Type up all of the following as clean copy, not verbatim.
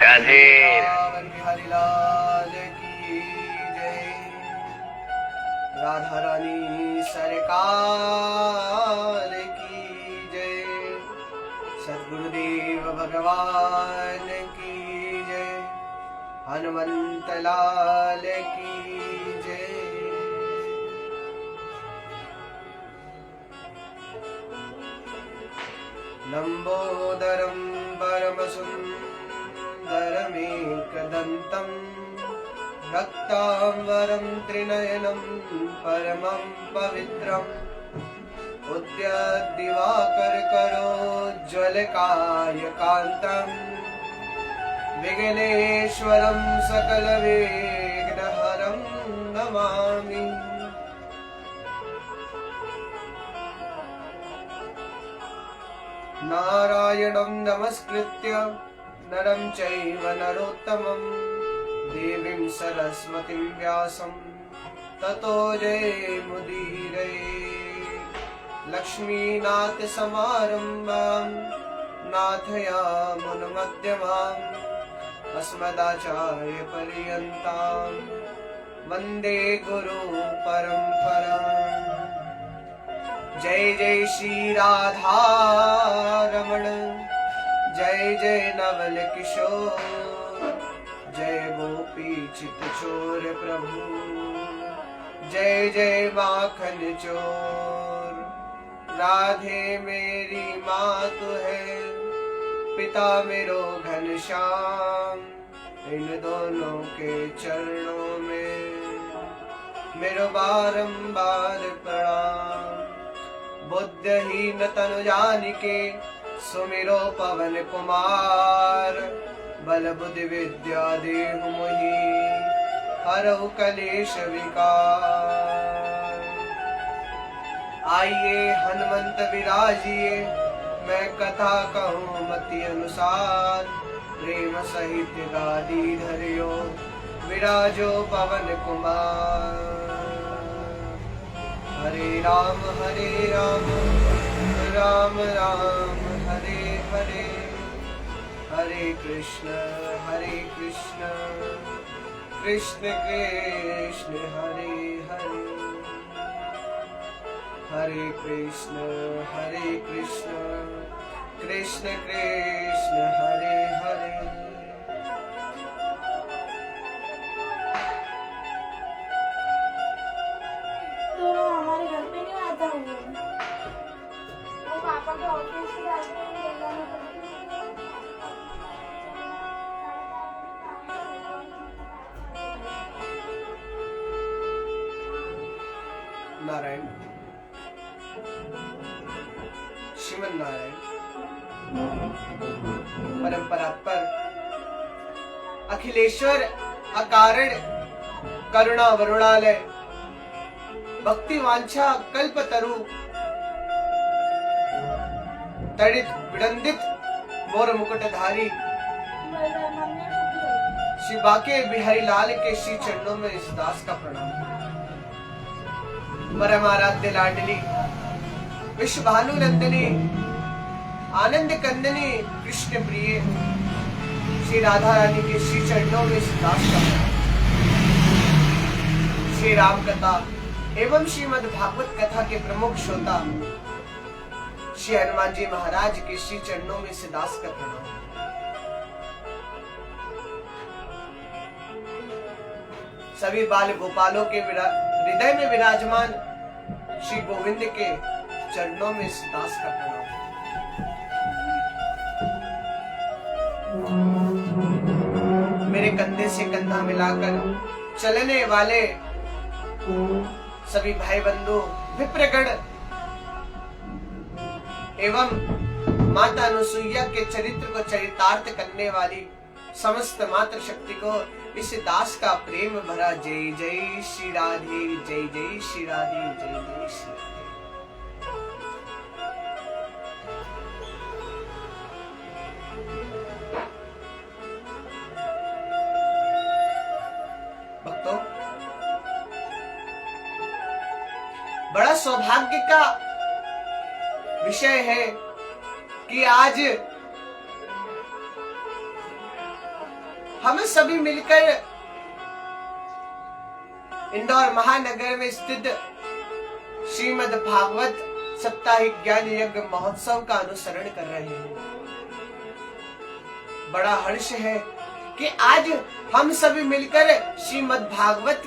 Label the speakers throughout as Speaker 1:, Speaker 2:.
Speaker 1: राधे
Speaker 2: बिहारी लाल की जय। राधा रानी सरकार की जय। सद्गुरुदेव भगवान की जय। हनुमंत लाल की जय। लंबोदरं परमसुन्दरमेकदन्तं रक्ताम्बरं त्रिनयनं परमं पवित्रम् उद्यद्दिवाकरकरोज्ज्वलकायकान्तं विघ्नेश्वरं सकलविघ्नहरं नमामि। नारायणं नमस्कृत्य नरं चैव नरोत्तमं देवीं सरस्वतीं व्यासं ततो जयमुदीरये। लक्ष्मीनाथसमारम्भां नाथयामुनमध्यमाम् अस्मदाचार्यपर्यन्तां वन्दे गुरुपरम्पराम्। जय जय श्री राधा रमण, जय जय नवल किशोर, जय गोपी चित चोर प्रभु, जय जय माखन चोर। राधे मेरी माँ तू है, पिता मेरो घनश्याम, इन दोनों के चरणों में मेरो बारंबार प्रणाम। बुद्धहीन तनु जानिके सुमिरो पवन कुमार, बल बुद्धि विद्या देहु मोहि हरहु कलेश विकार। आइए हनुमंत विराजिए, मैं कथा कहूँ मति अनुसार। प्रेम सहित गादी धरियो, विराजो पवन कुमार। हरे राम राम राम हरे हरे, हरे कृष्ण कृष्ण कृष्ण हरे हरे, हरे कृष्ण कृष्ण कृष्ण हरे हरे।
Speaker 3: तो हमारे घर पे नहीं आता हूँ, वो पापा के ऑफिस से जाते हैं, ले जाना पड़ता है।
Speaker 2: नारायण श्रीमन नारायण परंपरा पर अखिलेश्वर अकारण करुणा वरुणालय भक्ति वांछा कल्प तरु तड़ित विडंदित मोर मुकुटधारी श्री बाके बिहारी लाल के श्री चरणों में इस दास का प्रणाम। परमाराध्य लाडली विश्व भानु नंदनी आनंद कंदनी कृष्ण प्रिय श्री राधा रानी के श्री चरणों में इस दास का प्रणाम। श्री राम कथा एवं श्रीमद् भागवत कथा के प्रमुख श्रोता श्री हनुमान जी महाराज के श्री चरणों में इस दास का प्रणाम। सभी बाल गोपालों के हृदय में विराजमान श्री गोविंद के चरणों में इस दास का प्रणाम। मेरे कंधे से कंधा मिलाकर चलने वाले सभी भाई बंधु विप्रगण एवं माता अनुसुईया के चरित्र को चरितार्थ करने वाली समस्त मातृ शक्ति को इस दास का प्रेम भरा जय जय श्री राधे, जय जय श्री राधे, जय जय श्री राधे। भक्तों, बड़ा सौभाग्य का विषय है कि आज हम सभी मिलकर इंदौर महानगर में स्थित श्रीमद् भागवत साप्ताहिक ज्ञान यज्ञ महोत्सव का अनुसरण कर रहे हैं। बड़ा हर्ष है कि आज हम सभी मिलकर श्रीमद् भागवत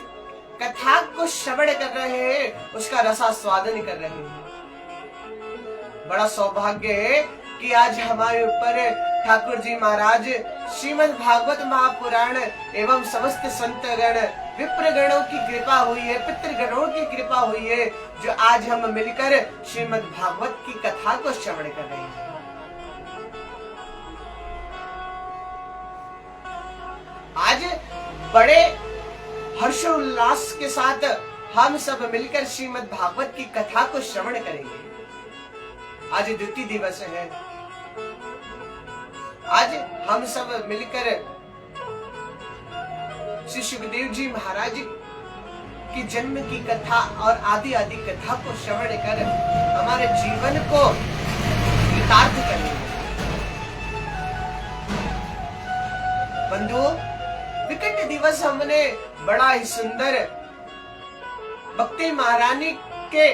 Speaker 2: कथा को श्रवण कर रहे हैं, उसका रसास्वादन कर रहे हैं। बड़ा सौभाग्य है कि आज हमारे ऊपर ठाकुर जी महाराज श्रीमद् भागवत महापुराण एवं समस्त संतगण विप्रगणों की कृपा हुई है, पितृगणों की कृपा हुई है, जो आज हम मिलकर श्रीमद् भागवत की कथा को श्रवण कर रहे हैं। आज बड़े हर्षोल्लास के साथ हम सब मिलकर श्रीमद् भागवत की कथा को श्रवण करेंगे। आज द्वितीय दिवस है। आज हम सब मिलकर श्री सुखदेव जी महाराज की जन्म की कथा और आदि आदि कथा को श्रवण कर हमारे जीवन को कृतार्थ करेंगे। बंधुओं, विकट दिवस हमने बड़ा ही सुंदर भक्ति महारानी के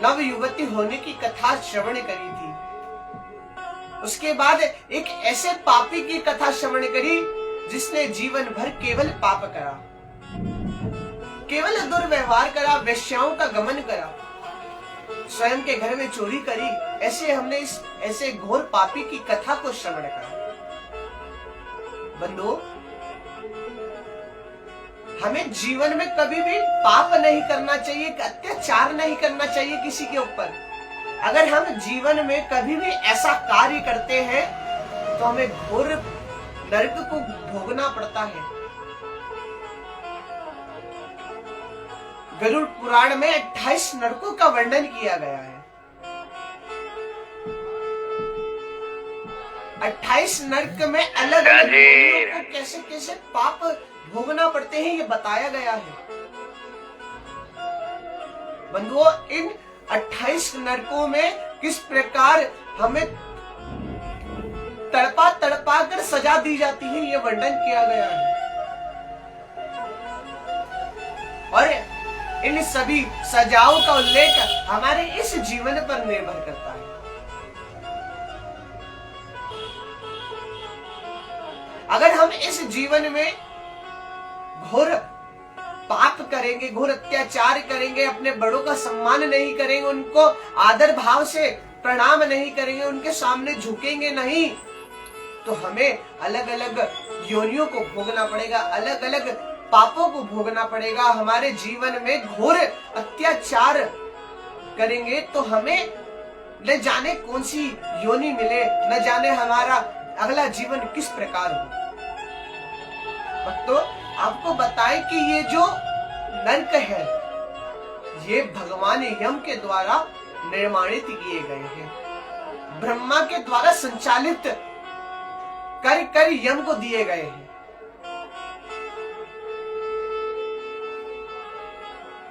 Speaker 2: नव युवती होने की कथा श्रवण करी थी। उसके बाद एक ऐसे पापी की कथा श्रवण करी जिसने जीवन भर केवल पाप करा, केवल दुर्व्यवहार करा, वेश्याओं का गमन करा, स्वयं के घर में चोरी करी। ऐसे हमने इस ऐसे घोर पापी की कथा को श्रवण करा। बंधुओं, हमें जीवन में कभी भी पाप नहीं करना चाहिए, अत्याचार नहीं करना चाहिए किसी के ऊपर। अगर हम जीवन में कभी भी ऐसा कार्य करते हैं तो हमें घोर नरक को भोगना पड़ता है। गरुड़ पुराण में 28 नरकों का वर्णन किया गया है। 28 नरक में अलग अलग लोगों को कैसे कैसे पाप भोगना पड़ते हैं, ये बताया गया है। बंधुओं, इन 28 नरकों में किस प्रकार हमें तड़पा तड़पा कर सजा दी जाती है, ये वर्णन किया गया है। और इन सभी सजाओं का उल्लेख हमारे इस जीवन पर निर्भर करता है। अगर हम इस जीवन में घोर पाप करेंगे, घोर अत्याचार करेंगे, अपने बड़ों का सम्मान नहीं करेंगे, उनको आदर भाव से प्रणाम नहीं करेंगे, उनके सामने झुकेंगे नहीं, तो हमें अलग अलग योनियों को भोगना पड़ेगा, अलग अलग पापों को भोगना पड़ेगा। हमारे जीवन में घोर अत्याचार करेंगे तो हमें न जाने कौन सी योनि मिले, न जाने हमारा अगला जीवन किस प्रकार हो। भक्तों, आपको बताएं कि ये जो नरक है, ये भगवान यम के द्वारा निर्माणित किए गए हैं, ब्रह्मा के द्वारा संचालित कर कर यम को दिए गए हैं।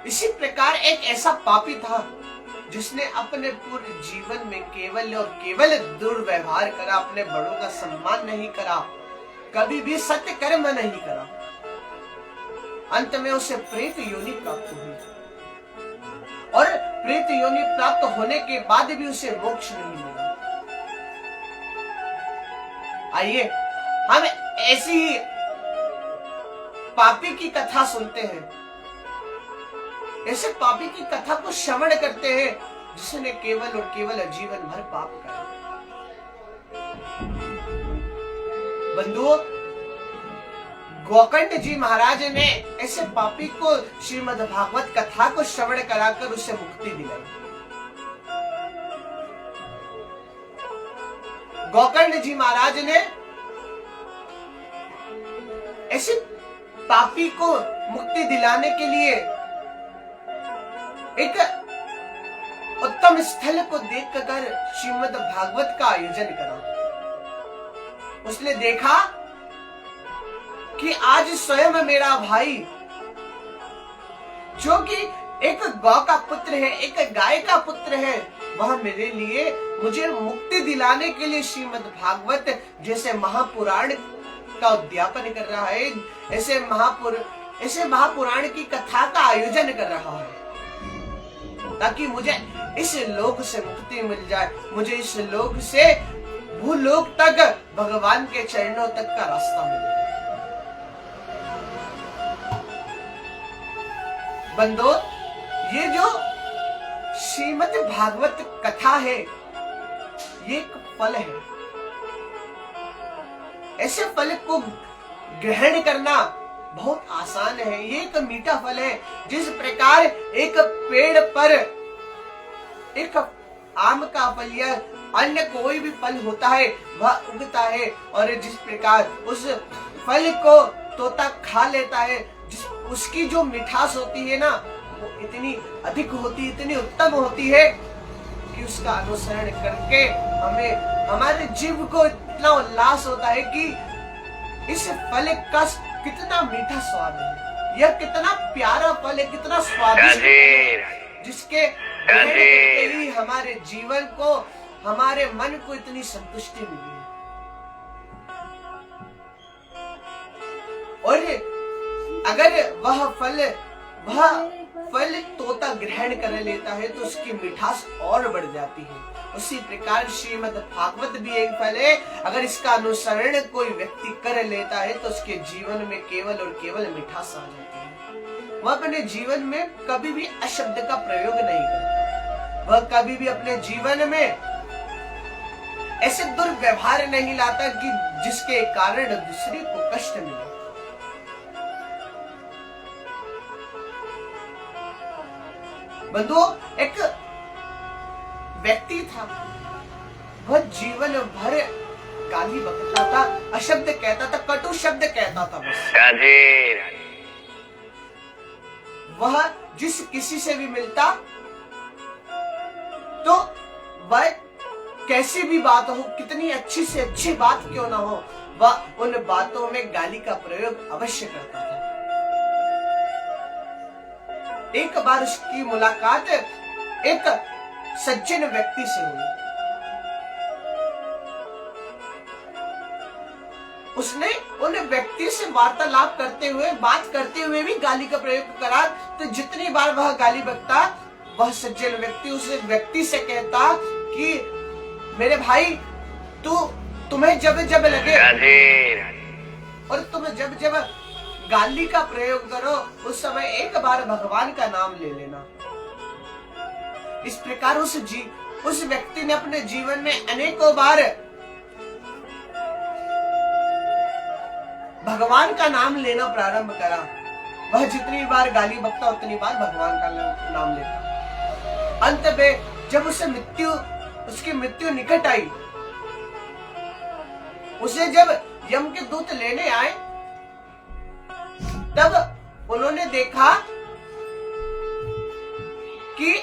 Speaker 2: इसी प्रकार एक ऐसा पापी था जिसने अपने पूरे जीवन में केवल और केवल दुर्व्यवहार करा, अपने बड़ों का सम्मान नहीं करा, कभी भी सत्य कर्म नहीं करा। अंत में उसे प्रेत योनि प्राप्त हुई और प्रेत योनि प्राप्त होने के बाद भी उसे मोक्ष नहीं मिला। आइए हम ऐसी ही पापी की कथा सुनते हैं, ऐसे पापी की कथा को श्रवण करते हैं जिसने केवल और केवल जीवन भर पाप करा। बंधुओं, गोकर्ण जी महाराज ने ऐसे पापी को श्रीमद् भागवत कथा को श्रवण कराकर उसे मुक्ति दिलाई। गोकर्ण जी महाराज ने ऐसे पापी को मुक्ति दिलाने के लिए एक उत्तम स्थल को देखकर श्रीमद् भागवत का आयोजन करा। उसने देखा कि आज स्वयं मेरा भाई, जो कि एक गौ का पुत्र है, एक गाय का पुत्र है, वह मेरे लिए मुझे मुक्ति दिलाने के लिए श्रीमद् भागवत जैसे महापुराण का उद्यापन कर रहा है, ऐसे महापुराण की कथा का आयोजन कर रहा है, ताकि मुझे इस लोक से मुक्ति मिल जाए, मुझे इस लोक से भूलोक तक भगवान के चरणों तक का रास्ता मिले। बंदो, ये जो श्रीमद् भागवत कथा है, ये एक फल है। ऐसे फल को ग्रहण करना बहुत आसान है। ये एक मीठा फल है। जिस प्रकार एक पेड़ पर एक आम का फल या अन्य कोई भी फल होता है वह उगता है, और जिस प्रकार उस फल को तोता खा लेता है, उसकी जो मिठास होती है ना, वो इतनी अधिक होती, इतनी उत्तम होती है कि उसका अनुसरण करके हमें, हमारे जीव को इतना उल्लास होता है कि इस फल का कितना मीठा स्वाद है, यह कितना प्यारा फल है, कितना स्वादिष्ट है, जिसके ग्रहण करके ही हमारे जीवन को, हमारे मन को इतनी संतुष्टि मिली है। और अगर वह फल तोता ग्रहण कर लेता है तो उसकी मिठास और बढ़ जाती है। उसी प्रकार श्रीमद् भागवत भी एक फल है। अगर इसका अनुसरण कोई व्यक्ति कर लेता है तो उसके जीवन में केवल और केवल मिठास आ जाती है। वह अपने जीवन में कभी भी अशब्द का प्रयोग नहीं करता, वह कभी भी अपने जीवन में ऐसे दुर्व्यवहार नहीं लाता कि जिसके कारण दूसरे को कष्ट मिले। बंधुओं, एक व्यक्ति था, वह जीवन भर गाली बकता था, अशब्द कहता था, कटु शब्द कहता था बस। वह जिस किसी से भी मिलता तो वह कैसी भी बात हो, कितनी अच्छी से अच्छी बात क्यों ना हो, वह उन बातों में गाली का प्रयोग अवश्य करता था। एक बार उसकी मुलाकात एक सज्जन व्यक्ति से हुई। उसने उन व्यक्ति से वार्तालाप करते हुए, बात करते हुए भी गाली का प्रयोग करा। तो जितनी बार वह गाली बकता, वह सज्जन व्यक्ति उस व्यक्ति से कहता कि मेरे भाई, तुम्हें जब जब लगे और तुम जब जब गाली का प्रयोग करो, उस समय एक बार भगवान का नाम ले लेना। इस प्रकार उस व्यक्ति ने अपने जीवन में अनेकों बार भगवान का नाम लेना प्रारंभ करा। वह जितनी बार गाली बकता, उतनी बार भगवान का नाम लेता। अंत में जब उसकी मृत्यु निकट आई, उसे जब यम के दूत लेने आए, तब उन्होंने देखा कि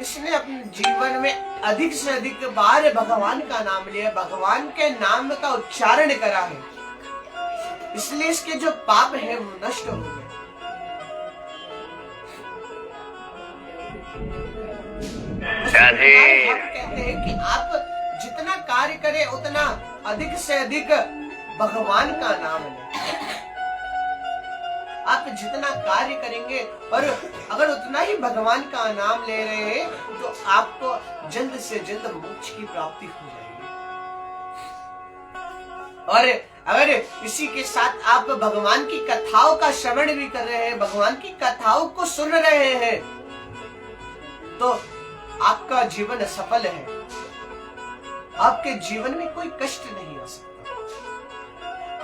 Speaker 2: इसने अपने जीवन में अधिक से अधिक बार भगवान का नाम लिया, भगवान के नाम का उच्चारण करा है, इसलिए इसके जो पाप है वो नष्ट हो गए। हम कहते हैं कि आप जितना कार्य करें उतना अधिक से अधिक भगवान का नाम लें। आप जितना कार्य करेंगे और अगर उतना ही भगवान का नाम ले रहे हैं तो आपको जल्द से जल्द मोक्ष की प्राप्ति हो जाएगी। और अगर इसी के साथ आप भगवान की कथाओं का श्रवण भी कर रहे हैं, भगवान की कथाओं को सुन रहे हैं, तो आपका जीवन सफल है। आपके जीवन में कोई कष्ट नहीं आ सकता।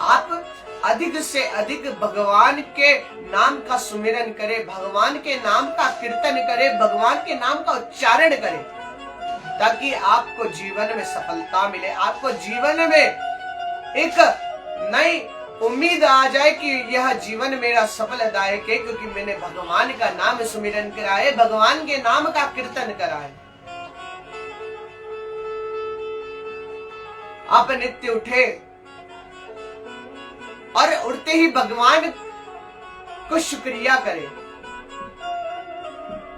Speaker 2: आप अधिक से अधिक भगवान के नाम का सुमिरन करें, भगवान के नाम का कीर्तन करें, भगवान के नाम का उच्चारण करें, ताकि आपको जीवन में सफलता मिले, आपको जीवन में एक नई उम्मीद आ जाए कि यह जीवन मेरा सफलदायक है, क्योंकि मैंने भगवान का नाम सुमिरन करा है, भगवान के नाम का कीर्तन करा है। आप नित्य उठे और उठते ही भगवान को शुक्रिया करें,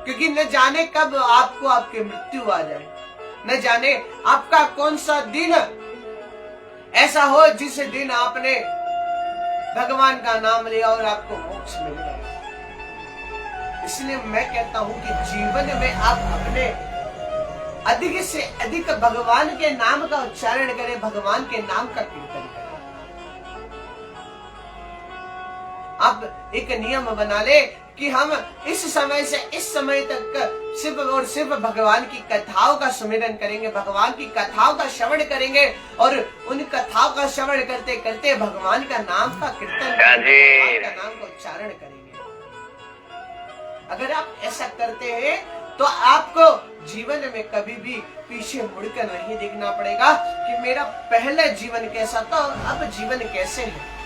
Speaker 2: क्योंकि न जाने कब आपको आपकी मृत्यु आ जाए, न जाने आपका कौन सा दिन ऐसा हो जिस दिन आपने भगवान का नाम लिया और आपको मोक्ष मिल गया। इसलिए मैं कहता हूं कि जीवन में आप अपने अधिक से अधिक भगवान के नाम का उच्चारण करें, भगवान के नाम का कीर्तन करें। आप एक नियम बना ले कि हम इस समय से इस समय तक सिर्फ और सिर्फ भगवान की कथाओं का सुमिरन करेंगे, भगवान की कथाओं का श्रवण करेंगे और उन कथाओं का श्रवण करते करते भगवान का नाम का कीर्तन करेंगे, भगवान का नाम का उच्चारण करेंगे। अगर आप ऐसा करते हैं तो आपको जीवन में कभी भी पीछे मुड़कर नहीं देखना पड़ेगा कि मेरा पहला जीवन कैसा था और अब जीवन कैसे है।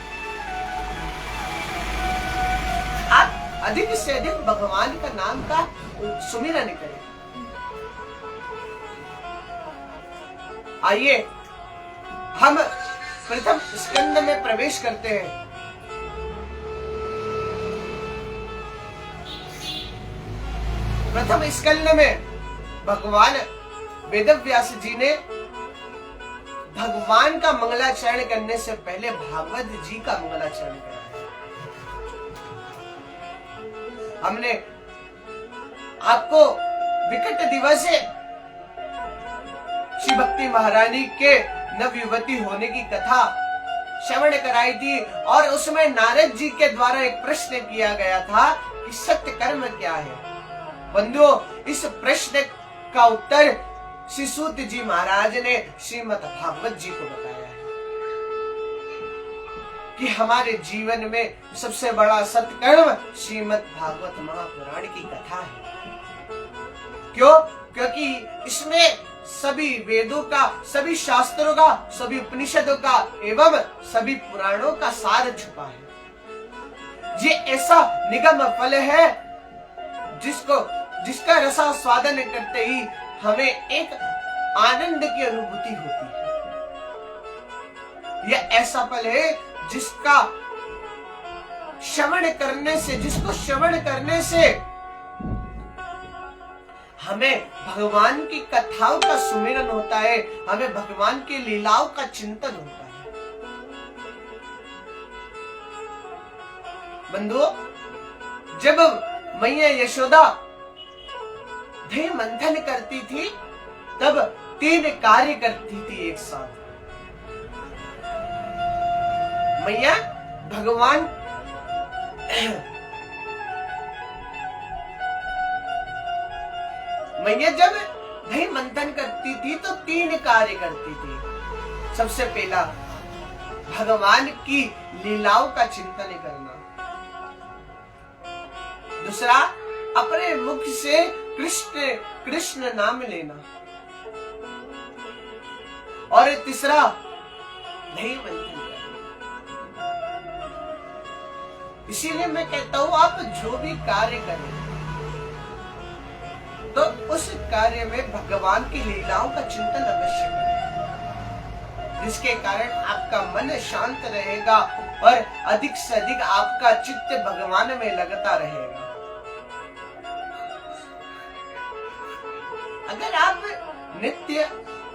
Speaker 2: आप अधिक से अधिक भगवान का नाम का सुमिरन करें। आइए हम प्रथम स्कंद में प्रवेश करते हैं। प्रथम स्कंद में भगवान वेदव्यास जी ने भगवान का मंगलाचरण करने से पहले भागवत जी का मंगलाचरण किया। हमने आपको विकट दिवस श्री भक्ति महारानी के नवयुवती होने की कथा श्रवण कराई थी और उसमें नारद जी के द्वारा एक प्रश्न किया गया था कि सत्य कर्म क्या है। बंधुओं, इस प्रश्न का उत्तर श्री सूत जी महाराज ने श्रीमद् भागवत जी को बताया है कि हमारे जीवन में सबसे बड़ा सत्कर्म श्रीमद् भागवत महापुराण की कथा है। क्यों? क्योंकि इसमें सभी वेदों का, सभी शास्त्रों का, सभी उपनिषदों का एवं सभी पुराणों का सार छुपा है। ये ऐसा निगम फल है जिसका रसास्वादन करते ही हमें एक आनंद की अनुभूति होती है। यह ऐसा फल है जिसको श्रवण करने से हमें भगवान की कथाओं का सुमिरन होता है, हमें भगवान की लीलाओं का चिंतन होता है। बंधुओं, जब मैया यशोदा दही मंथन करती थी तब 3 कार्य करती थी एक साथ। मैया भगवान मैया जब दही मंथन करती थी तो 3 कार्य करती थी। सबसे पहला भगवान की लीलाओं का चिंतन करना, दूसरा अपने मुख से कृष्ण कृष्ण नाम लेना और तीसरा दही मंथन करना। इसीलिए मैं कहता हूं आप जो भी कार्य करें तो उस कार्य में भगवान की लीलाओं का चिंतन अवश्य करें, जिसके कारण आपका मन शांत रहेगा और अधिक से अधिक आपका चित्त भगवान में लगता रहेगा। अगर आप नित्य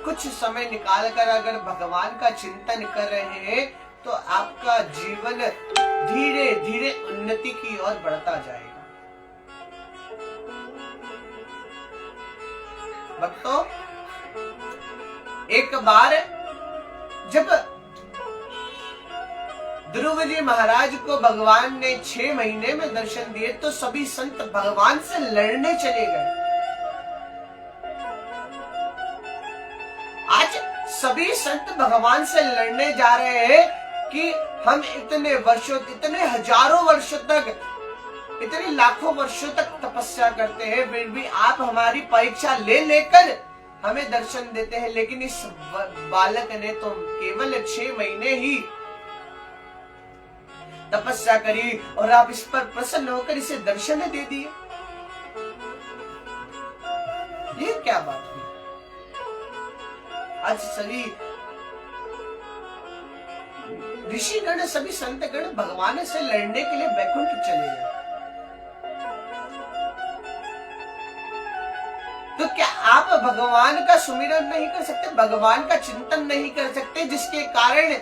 Speaker 2: कुछ समय निकालकर अगर भगवान का चिंतन कर रहे हैं तो आपका जीवन धीरे धीरे उन्नति की ओर बढ़ता जाएगा। भक्तों, एक बार जब ध्रुव जी महाराज को भगवान ने 6 महीने में दर्शन दिए तो सभी संत भगवान से लड़ने चले गए। आज सभी संत भगवान से लड़ने जा रहे हैं कि हम इतने वर्षों, इतने हजारों वर्षों तक, इतने लाखों वर्षों तक तपस्या करते हैं, फिर भी आप हमारी परीक्षा ले लेकर हमें दर्शन देते हैं। लेकिन इस बालक ने तो केवल 6 महीने ही तपस्या करी और आप इस पर प्रसन्न होकर इसे दर्शन दे दिए। ये क्या बात हुई? आज सभी ऋषिगण, सभी संतगण भगवान से लड़ने के लिए वैकुंठ चले गए। तो क्या आप भगवान का सुमिरन नहीं कर सकते, भगवान का चिंतन नहीं कर सकते, जिसके कारण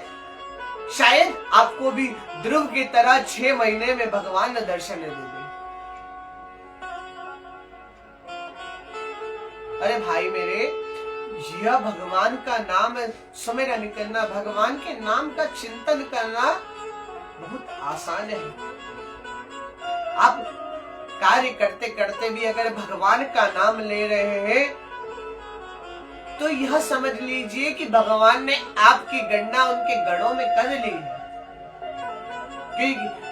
Speaker 2: शायद आपको भी ध्रुव की तरह 6 महीने में भगवान ने दर्शन दे दे। अरे भाई मेरे, यह भगवान का नाम सुमिरन करना, भगवान के नाम का चिंतन करना बहुत आसान है। आप कार्य करते करते भी अगर भगवान का नाम ले रहे हैं तो यह समझ लीजिए कि भगवान ने आपकी गणना उनके गणों में कर ली है। कि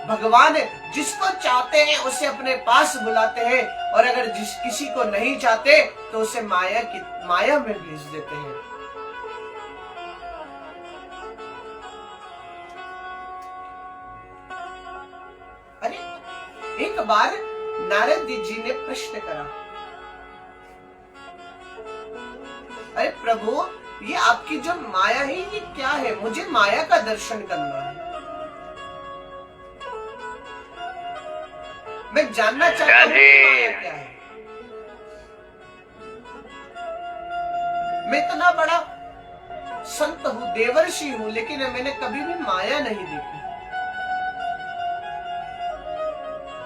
Speaker 2: भगवान जिसको चाहते हैं उसे अपने पास बुलाते हैं, और अगर किसी को नहीं चाहते तो उसे माया में भेज देते हैं। अरे एक बार नारद जी ने प्रश्न करा, अरे प्रभु, ये आपकी जो माया है ये क्या है? मुझे माया का दर्शन करना है। मैं जानना चाहता हूँ माया क्या है। मैं इतना बड़ा संत हूँ, देवर्षि हूँ, लेकिन मैंने कभी भी माया नहीं देखी।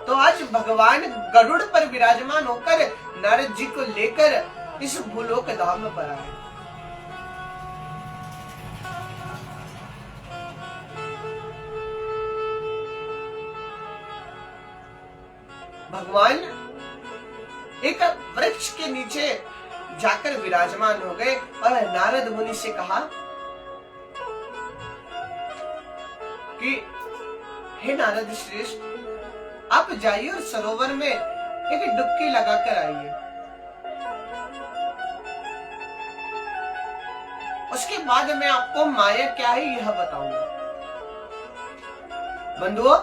Speaker 2: तो आज भगवान गरुड़ पर विराजमान होकर नारद जी को लेकर इस भूलोक धाम पर आए। भगवान एक वृक्ष के नीचे जाकर विराजमान हो गए और नारद मुनि से कहा कि हे नारद श्रेष्ठ, आप जाइए और सरोवर में एक डुबकी लगाकर आइए। उसके बाद मैं आपको माया क्या है यह बताऊंगा। बंधुओं,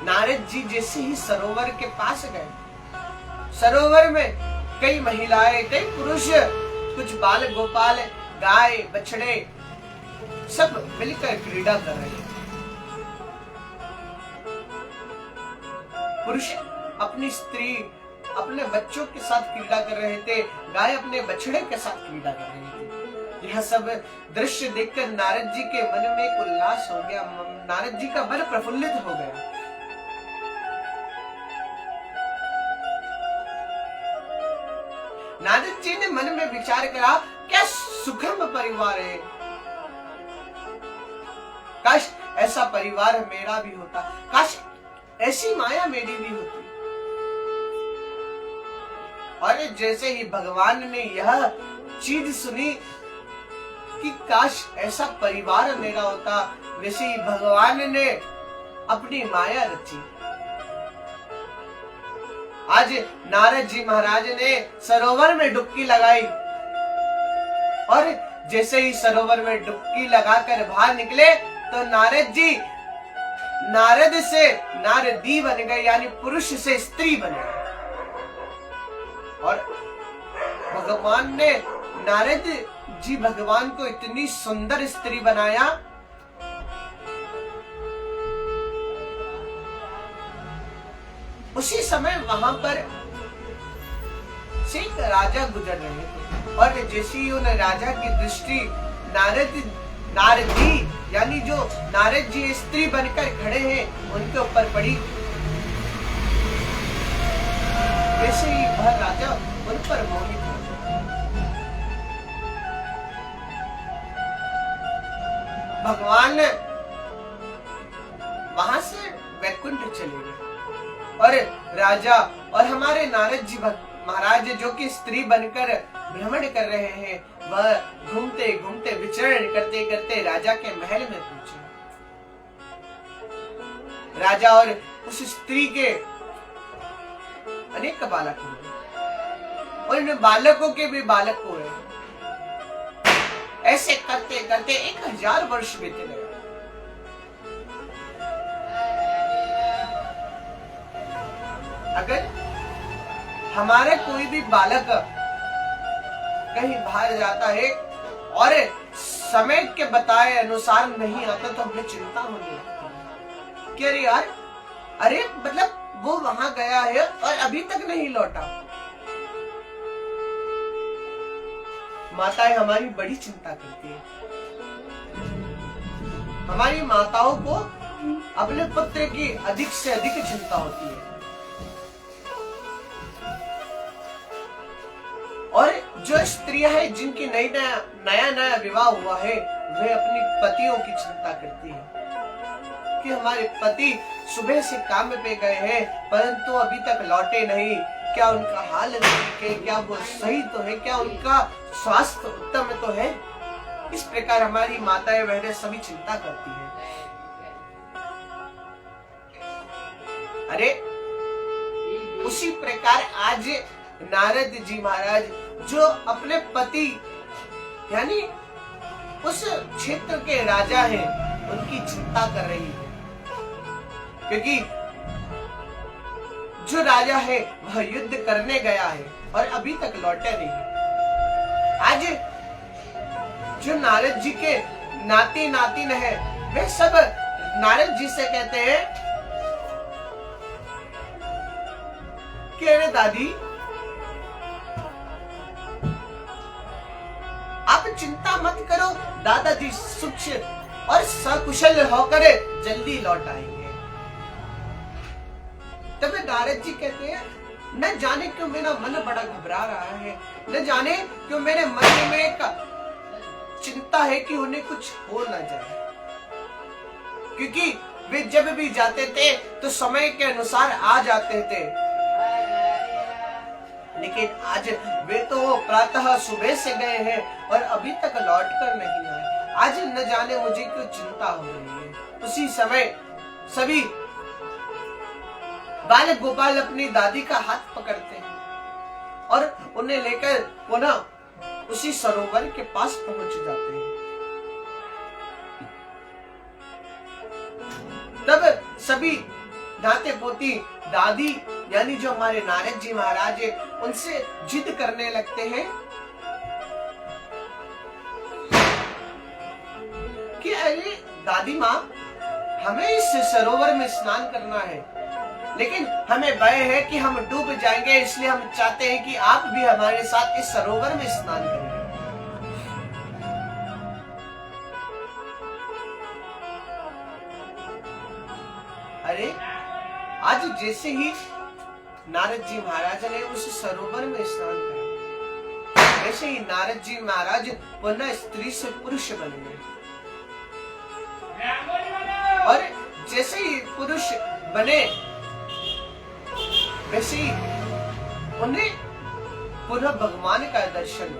Speaker 2: नारद जी जैसे ही सरोवर के पास गए, सरोवर में कई महिलाएं, कई पुरुष, कुछ बाल गोपाल, गाय बछड़े सब मिलकर क्रीड़ा कर रहे हैं। पुरुष अपनी स्त्री, अपने बच्चों के साथ क्रीड़ा कर रहे थे, गाय अपने बछड़े के साथ क्रीड़ा कर रहे थे। यह सब दृश्य देखकर नारद जी के मन में एक उल्लास हो गया, नारद जी का मन प्रफुल्लित हो गया। नारद जी ने मन में विचार करा, क्या सुखम परिवार है, काश ऐसा परिवार मेरा भी होता, काश ऐसी माया मेरी भी होती। और जैसे ही भगवान ने यह चीज सुनी कि काश ऐसा परिवार मेरा होता, वैसे ही भगवान ने अपनी माया रची। आज नारद जी महाराज ने सरोवर में डुबकी लगाई, और जैसे ही सरोवर में डुबकी लगाकर बाहर निकले तो नारद जी नारद से नारदी बन गए, यानी पुरुष से स्त्री बन गए। और भगवान ने नारद जी भगवान को इतनी सुंदर स्त्री बनाया, उसी समय वहां पर से एक राजा गुजर रहे थे, और जैसे ही उन राजा की दृष्टि नारदी यानी जो नारद जी स्त्री बनकर खड़े हैं उनके ऊपर पड़ी, वैसे ही वह राजा उन पर मोहित हो गया। भगवान वहां से वैकुंठ चले गए, और राजा और हमारे नारद जी महाराज जो कि स्त्री बनकर भ्रमण कर रहे हैं, वह घूमते घूमते विचरण करते करते राजा के महल में पहुंचे। राजा और उस स्त्री के अनेक बालक हुए, और इन बालकों के भी बालक हुए। ऐसे करते करते 1000 वर्ष बीत गए। अगर हमारा कोई भी बालक कहीं बाहर जाता है और समय के बताए अनुसार नहीं आता तो हमें चिंता होने लगती है कि अरे यार, अरे मतलब वो वहां गया है और अभी तक नहीं लौटा। माताएं हमारी बड़ी चिंता करती है। हमारी माताओं को अपने पुत्र की अधिक से अधिक चिंता होती है। और जो स्त्रियां हैं जिनकी नया विवाह हुआ है, वे अपनी पतियों की चिंता करती है कि हमारे पति सुबह से काम पे गए हैं परंतु अभी तक लौटे नहीं, क्या उनका हाल ठीक है, क्या वो सही तो है, क्या उनका स्वास्थ्य उत्तम तो है। इस प्रकार हमारी माताएं बहनें सभी चिंता करती है। अरे उसी प्रकार आज नारद जी महाराज जो अपने पति यानी उस क्षेत्र के राजा हैं, उनकी चिंता कर रही है, क्योंकि जो राजा है वह युद्ध करने गया है और अभी तक लौटे नहीं। आज जो नारद जी के नाती नातिन है, वे सब नारद जी से कहते हैं कि अरे दादी, आप चिंता मत करो, दादाजी सुख और सकुशल होकर जल्दी लौट आएंगे। तब नारद जी कहते हैं, न जाने क्यों मेरा मन बड़ा घबरा रहा है, न जाने क्यों मेरे मन में एक चिंता है कि उन्हें कुछ हो न जाए, क्योंकि वे जब भी जाते थे तो समय के अनुसार आ जाते थे, लेकिन आज वे तो प्रातः सुबह से गए हैं और अभी तक लौट कर नहीं आए। आज न जाने मुझे क्यों चिंता हो रही है। उसी समय सभी बालक गोपाल अपनी दादी का हाथ पकड़ते हैं और उन्हें लेकर पुनः उसी सरोवर के पास पहुंच जाते हैं। तब सभी नाते पोती दादी यानी जो हमारे नारद जी महाराज है, उनसे जिद करने लगते हैं कि अरे दादी माँ, हमें इस सरोवर में स्नान करना है, लेकिन हमें भय है कि हम डूब जाएंगे, इसलिए हम चाहते हैं कि आप भी हमारे साथ इस सरोवर में स्नान करें। अरे आज जैसे ही नारद जी महाराज ने उस सरोवर में स्नान किया, वैसे ही नारद जी महाराज पुनः स्त्री से पुरुष बन गए और जैसे ही पुरुष बने वैसे ही उन्हें पुनः भगवान का दर्शन।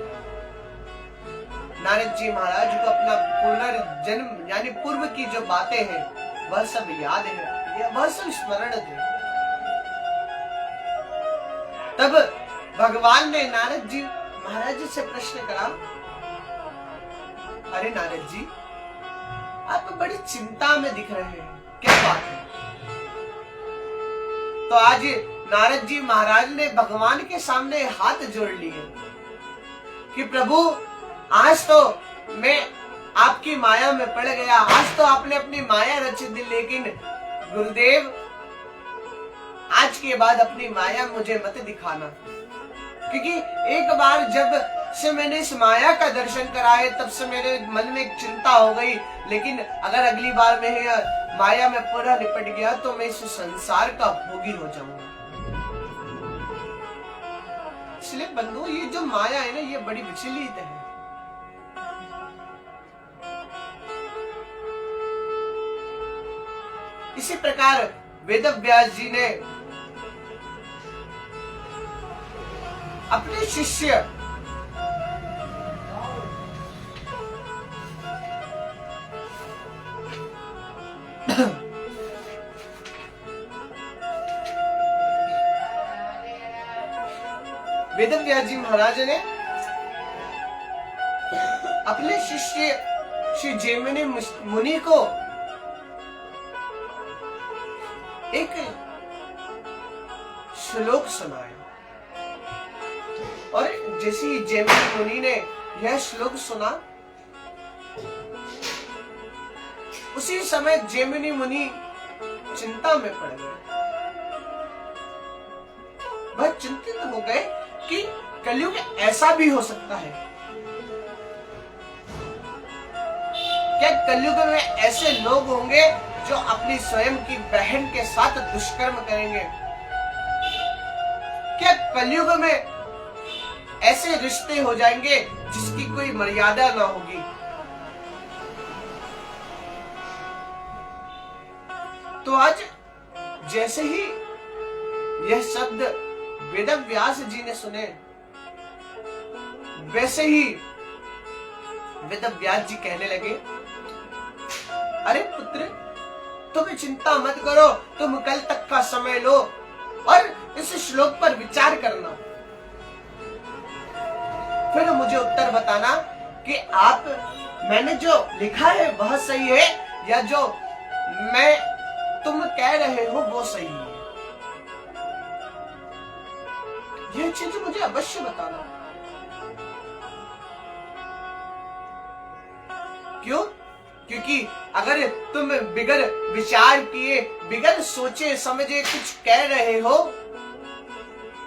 Speaker 2: नारद जी महाराज को अपना पुनर्जन्म यानी पूर्व की जो बातें हैं वह सब याद है, वह सब स्मरण है। तब भगवान ने नारद जी महाराज से प्रश्न करा, अरे नारद जी, आप बड़ी चिंता में दिख रहे हैं, क्या बात है? तो आज नारद जी महाराज ने भगवान के सामने हाथ जोड़ लिए कि प्रभु, आज तो मैं आपकी माया में पड़ गया, आज तो आपने अपनी माया रच दी, लेकिन गुरुदेव आज के बाद अपनी माया मुझे मत दिखाना, क्योंकि एक बार जब से मैंने इस माया का दर्शन करा है तब से मेरे मन में एक चिंता हो गई, लेकिन अगर अगली बार मैं माया में पूरा निपट गया तो मैं इस संसार का भोगी हो जाऊंगा। इसलिए बंधु, ये जो माया है ना, ये बड़ी विचलित है। इसी प्रकार वेदव्यास जी ने अपने शिष्य वेदव्यास जी महाराज ने अपने शिष्य श्री जैमिनी मुनि को एक श्लोक सुनाया और जैसे ही जैमिनी मुनि ने यह श्लोक सुना, उसी समय जैमिनी मुनि चिंता में पड़ गए। वह चिंतित हो गए कि कलयुग ऐसा भी हो सकता है कलयुग में ऐसे लोग होंगे जो अपनी स्वयं की बहन के साथ दुष्कर्म करेंगे? क्या कलयुग में ऐसे रिश्ते हो जाएंगे जिसकी कोई मर्यादा ना होगी? तो आज जैसे ही यह शब्द वेद व्यास जी ने सुने, वैसे ही वेद व्यास जी कहने लगे, अरे पुत्र, तुम चिंता मत करो, तुम कल तक का समय लो और इस श्लोक पर विचार करना, फिर मुझे उत्तर बताना कि आप मैंने जो लिखा है वह सही है या जो मैं तुम कह रहे हो वो सही है। यह चीज मुझे अवश्य बताना। क्यों? क्योंकि अगर तुम बिगर विचार किए, बिगर सोचे समझे कुछ कह रहे हो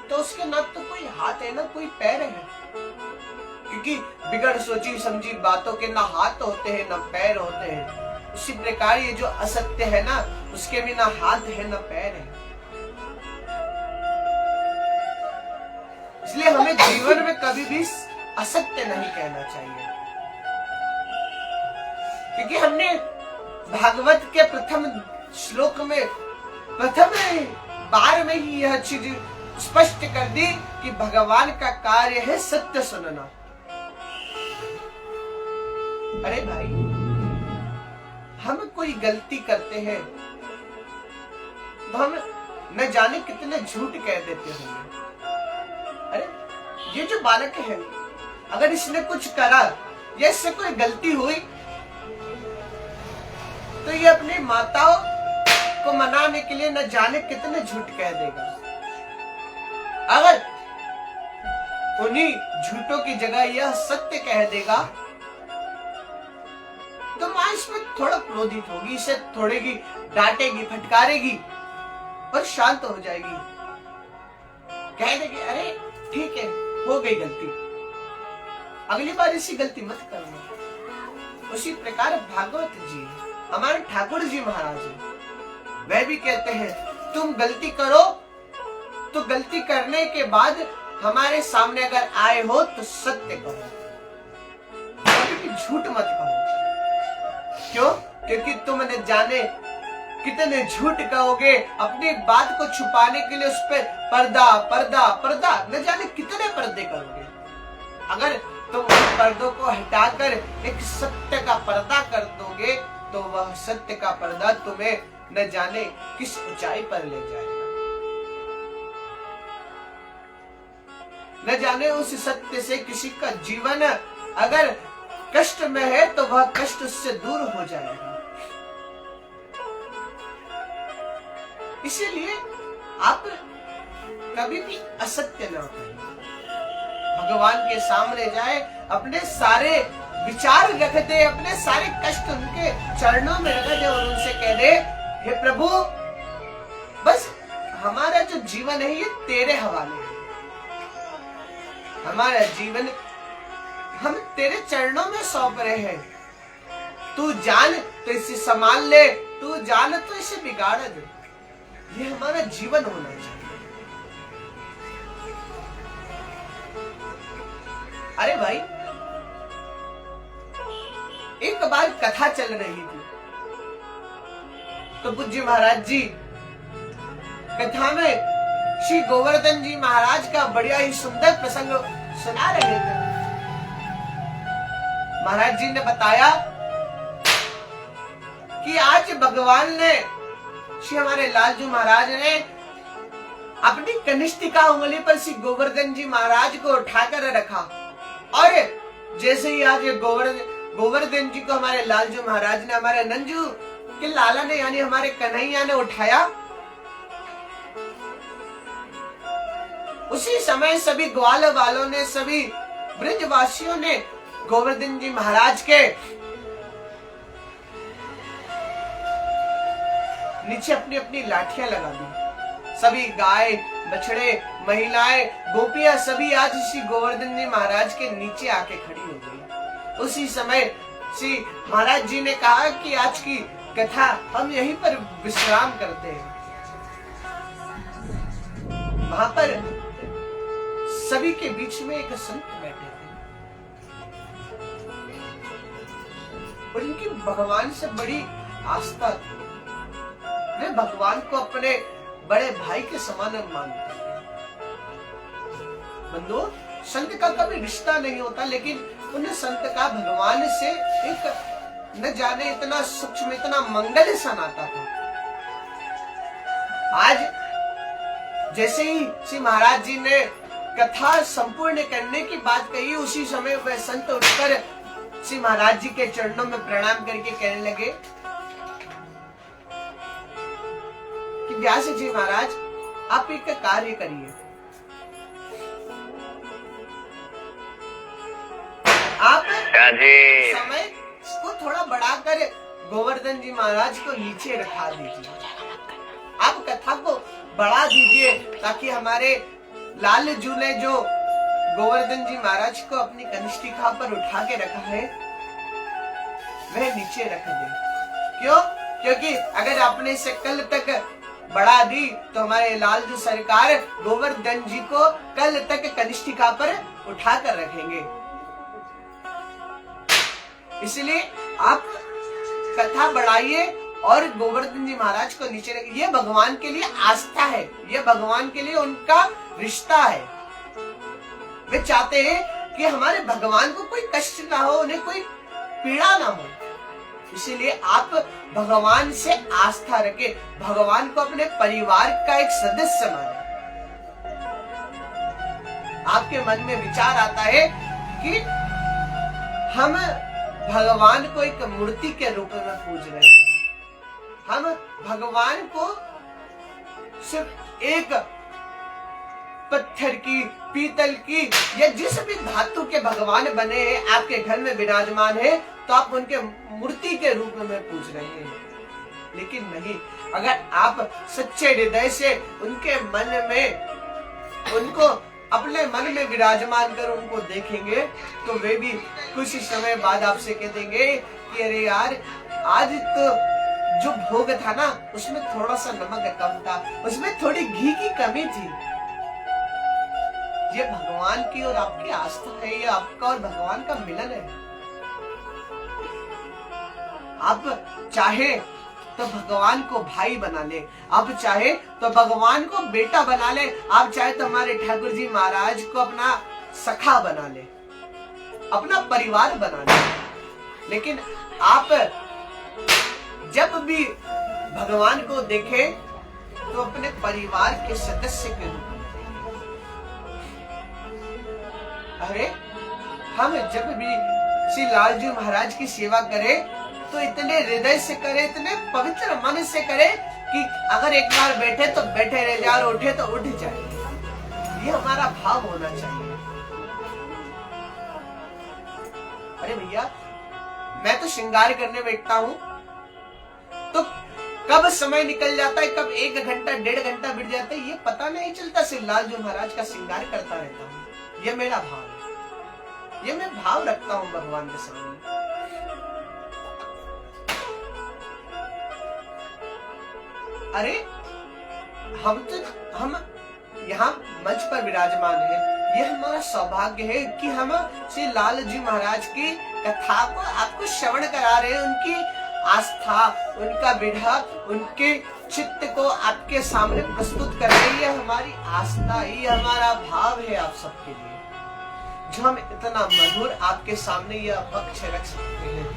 Speaker 2: तो उसके ना तो कोई हाथ है ना कोई पैर है। क्योंकि बिगर सोची समझी बातों के ना हाथ होते हैं ना पैर होते हैं, उसी प्रकार ये जो असत्य है ना, उसके भी ना हाथ है ना पैर है। इसलिए हमें जीवन में कभी भी असत्य नहीं कहना चाहिए, क्योंकि हमने भागवत के प्रथम श्लोक में प्रथम बार में ही यह चीज स्पष्ट कर दी कि भगवान का कार्य है सत्य सुनना। अरे भाई, हम कोई गलती करते हैं तो हम न जाने कितने झूठ कह देते होंगे। अरे ये जो बालक है, अगर इसने कुछ करा या इससे कोई गलती हुई तो ये अपनी माताओं को मनाने के लिए न जाने कितने झूठ कह देगा। अगर उन्हीं झूठों की जगह यह सत्य कह देगा तो माँ इसमें थोड़ा क्रोधित होगी, इसे थोड़ेगी, डांटेगी, फटकारेगी और शांत हो जाएगी, कह देगी अरे ठीक है, हो गई गलती, अगली बार ऐसी गलती मत करना। उसी प्रकार भागवत जी, हमारे ठाकुर जी महाराज, वह भी कहते हैं तुम गलती करो तो गलती करने के बाद हमारे सामने अगर आए हो तो सत्य कहो, कभी भी झूठ मत कहो। क्यों? क्योंकि तुम न जाने कितने झूठ कहोगे, अपनी बात को छुपाने के लिए उस पर पर्दा पर्दा पर्दा न जाने कितने पर्दे करोगे। अगर तुम उन पर्दों को हटाकर एक सत्य का पर्दा कर दोगे तो वह सत्य का पर्दा तुम्हें न जाने किस ऊंचाई पर ले जाएगा। न जाने उस सत्य से किसी का जीवन अगर कष्ट में है तो वह कष्ट उससे दूर हो जाएगा। इसीलिए आप कभी भी असत्य न करें। भगवान के सामने जाए, अपने सारे विचार रख दे, अपने सारे कष्ट उनके चरणों में रख दे और उनसे कह दे, हे प्रभु, बस हमारा जो जीवन है ये तेरे हवाले है। हमारा जीवन हम तेरे चरणों में सौंप रहे हैं। तू जान तो इसे संभाल ले, तू जान तो इसे बिगाड़ दे। ये हमारा जीवन होना चाहिए। अरे भाई, एक बार कथा चल रही थी तो पूज्य महाराज जी कथा में श्री गोवर्धन जी महाराज का बढ़िया ही सुंदर प्रसंग सुना रहे थे। महाराज जी ने बताया कि आज भगवान ने, श्री हमारे लालजू महाराज ने अपनी कनिष्ठिका उंगली पर श्री गोवर्धन जी महाराज को उठाकर रखा और जैसे ही आज गोवर्धन जी को हमारे लालजू महाराज ने, हमारे नंजू के लाला ने यानी हमारे कन्हैया ने उठाया, उसी समय सभी ग्वाल वालों ने, सभी ब्रजवासियों ने गोवर्धन जी महाराज के नीचे अपनी अपनी लाठियां लगा दी। सभी गाय, बछड़े, महिलाएं, गोपियां सभी आज श्री गोवर्धन जी महाराज के नीचे आके खड़ी हो गई। उसी समय श्री महाराज जी ने कहा कि आज की कथा हम यहीं पर विश्राम करते हैं। वहां पर सभी के बीच में एक संत बैठे थे और इनकी भगवान से बड़ी आस्था थी। वे भगवान को अपने बड़े भाई के समान मानते थे। बंधु, संत का कभी रिश्ता नहीं होता, लेकिन उन संत का भगवान से एक न जाने इतना सूक्ष्म, इतना मंगल सा नाता था। आज जैसे ही श्री महाराज जी ने कथा संपूर्ण करने की बात कही, उसी समय वह संत उठकर श्री महाराज जी के चरणों में प्रणाम करके कहने लगे कि व्यास जी महाराज, आप एक कार्य करिए। आप समय को थोड़ा बढ़ाकर गोवर्धन जी महाराज को नीचे रखा दीजिए। आप कथा को बढ़ा दीजिए ताकि हमारे लाल जू ने जो गोवर्धन जी महाराज को अपनी कनिष्ठिका पर उठा के रखा है वह नीचे रख दे। क्यों? क्योंकि अगर आपने इसे कल तक बढ़ा दी तो हमारे लाल जू सरकार गोवर्धन जी को कल तक कनिष्ठिका पर उठा कर रखेंगे। इसलिए आप कथा बढ़ाइए और गोवर्धन जी महाराज को नीचे रखिए। ये भगवान के लिए आस्था है, ये भगवान के लिए उनका रिश्ता है। वे चाहते हैं कि हमारे भगवान को कोई कष्ट ना हो, उन्हें कोई पीड़ा ना हो। इसीलिए आप भगवान से आस्था रखें, भगवान को अपने परिवार का एक सदस्य माने। आपके मन में विचार आता है कि हम भगवान को एक मूर्ति के रूप में पूज रहे हैं, हम भगवान को सिर्फ एक पत्थर की, पीतल की या जिस भी धातु के भगवान बने हैं आपके घर में विराजमान है, तो आप उनके मूर्ति के रूप में पूज रहे हैं। लेकिन नहीं, अगर आप सच्चे हृदय से उनके मन में, उनको अपने मन में विराजमान कर उनको देखेंगे तो वे भी कुछ समय बाद आपसे कह देंगे कि अरे यार, आज तो जो भोग था ना उसमें थोड़ा सा नमक कम था, उसमें थोड़ी घी की कमी थी। ये भगवान की और आपकी आस्था है, ये आपका और भगवान का मिलन है। आप चाहे तो भगवान को भाई बना ले, आप चाहे तो भगवान को बेटा बना ले, आप चाहे तो हमारे ठाकुर जी महाराज को अपना सखा बना ले, अपना परिवार बना ले। लेकिन आप जब भी भगवान को देखें तो अपने परिवार के सदस्य के रूप में। अरे हम जब भी श्री लालजी महाराज की सेवा करें तो इतने हृदय से करे, इतने पवित्र मन से करे कि अगर एक बार बैठे तो बैठे रह जाए और उठे तो उठ जाए। ये हमारा भाव होना चाहिए। अरे भैया, मैं तो श्रृंगार करने बैठता हूं तो कब समय निकल जाता है, कब 1 घंटा 1.5 घंटा बीत जाता है, ये पता नहीं चलता। श्री लालजी महाराज का श्रृंगार करता रहता हूं। ये मेरा भाव है, ये मैं भाव रखता हूं भगवान के सामने। अरे हम यहाँ मंच पर विराजमान है, ये हमारा सौभाग्य है कि हम श्री लाल जी महाराज की कथा को आपको श्रवण करा रहे हैं। उनकी आस्था, उनका विधा, उनके चित्त को आपके सामने प्रस्तुत कर रहे हैं। ये हमारी आस्था, ये हमारा भाव है आप सबके लिए, जो हम इतना मधुर आपके सामने यह पक्ष रख सकते हैं।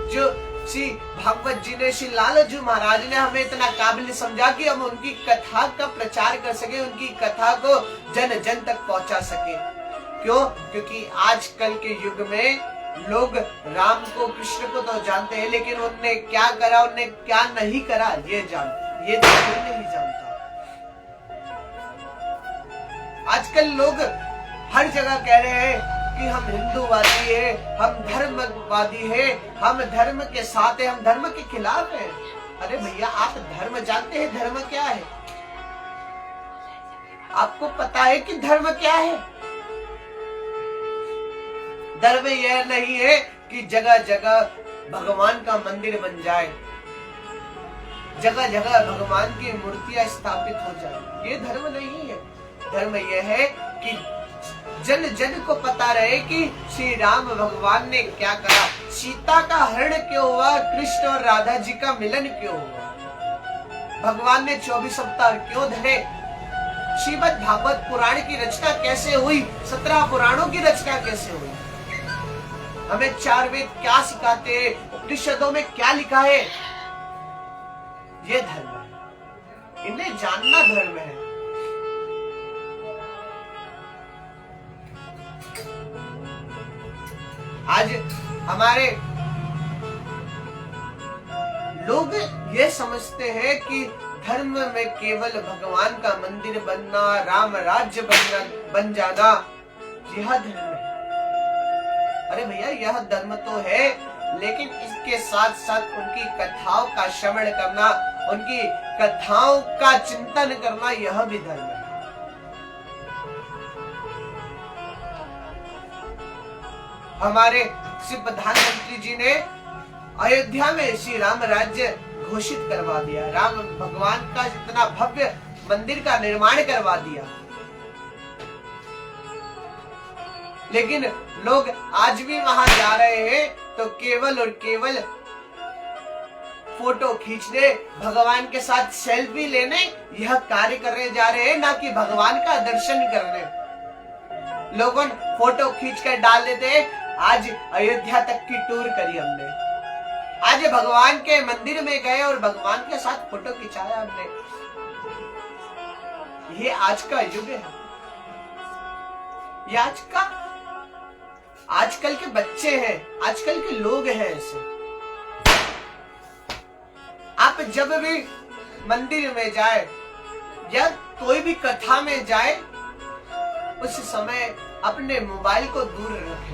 Speaker 2: जो श्री भागवत जी ने, श्री लालजू महाराज ने हमें इतना काबिल समझा कि हम उनकी कथा का प्रचार कर सके, उनकी कथा को जन जन तक पहुंचा सके। क्यों? क्योंकि आजकल के युग में लोग राम को, कृष्ण को तो जानते हैं, लेकिन उनने क्या करा, उनने क्या नहीं करा, ये तो कोई नहीं जानता। आजकल लोग हर जगह कह रहे हैं कि हम हिंदूवादी है, हम धर्मवादी है, हम धर्म के साथ है, हम धर्म के खिलाफ है। अरे भैया, आप धर्म जानते हैं? धर्म क्या है? आपको पता है कि धर्म क्या है? धर्म यह नहीं है कि जगह जगह भगवान का मंदिर बन जाए, जगह जगह भगवान की मूर्तियां स्थापित हो जाए। ये धर्म नहीं है। धर्म यह है कि जन जन को पता रहे कि श्री राम भगवान ने क्या करा, सीता का हरण क्यों हुआ, कृष्ण और राधा जी का मिलन क्यों हुआ, भगवान ने 24 अवतार क्यों धरे, श्रीमद् भागवत पुराण की रचना कैसे हुई, 17 पुराणों की रचना कैसे हुई, हमें 4 वेद क्या सिखाते हैं, उपनिषदों में क्या लिखा है। ये धर्म है, इन्हें जानना धर्म है। आज हमारे लोग ये समझते हैं कि धर्म में केवल भगवान का मंदिर बनना, राम राज्य बन जाना, यह धर्म है। अरे भैया, यह धर्म तो है, लेकिन इसके साथ साथ उनकी कथाओं का श्रवण करना, उनकी कथाओं का चिंतन करना, यह भी धर्म है। हमारे श्री प्रधानमंत्री जी ने अयोध्या में श्री राम राज्य घोषित करवा दिया, राम भगवान का इतना भव्य मंदिर का निर्माण करवा दिया, लेकिन लोग आज भी वहां जा रहे हैं तो केवल और केवल फोटो खींचने, भगवान के साथ सेल्फी लेने, यह कार्य करने जा रहे हैं, ना कि भगवान का दर्शन करने। लोगों फोटो खींच कर डाल देते हैं। आज अयोध्या तक की टूर करी हमने, आज भगवान के मंदिर में गए और भगवान के साथ फोटो खिंचाया हमने। ये आज का युग है, ये आजकल के बच्चे हैं, आजकल के लोग हैं ऐसे। आप जब भी मंदिर में जाए या कोई भी कथा में जाए, उस समय अपने मोबाइल को दूर रखें।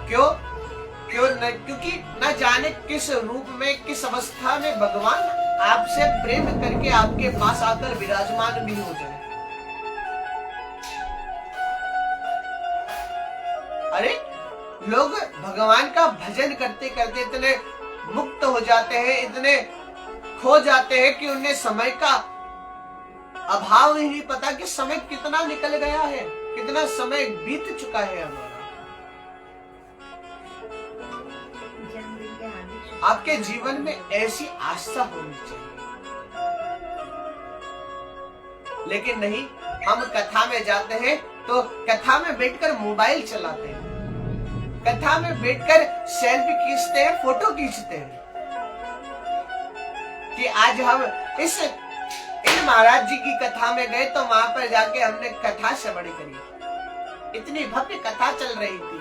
Speaker 2: क्योंकि न जाने किस रूप में, किस अवस्था में भगवान आपसे प्रेम करके आपके पास आकर विराजमान भी हो जाए। अरे लोग भगवान का भजन करते करते इतने मुक्त हो जाते हैं, इतने खो जाते हैं कि उन्हें समय का अभाव ही नहीं पता कि समय कितना निकल गया है, कितना समय बीत चुका है हमारा। आपके जीवन में ऐसी आस्था होनी चाहिए, लेकिन नहीं, हम कथा में जाते हैं तो कथा में बैठकर मोबाइल चलाते हैं, कथा में बैठकर सेल्फी खींचते हैं, फोटो खींचते हैं कि आज हम इन महाराज जी की कथा में गए तो वहां पर जाके हमने कथा श्रवण करी, इतनी भव्य कथा चल रही थी।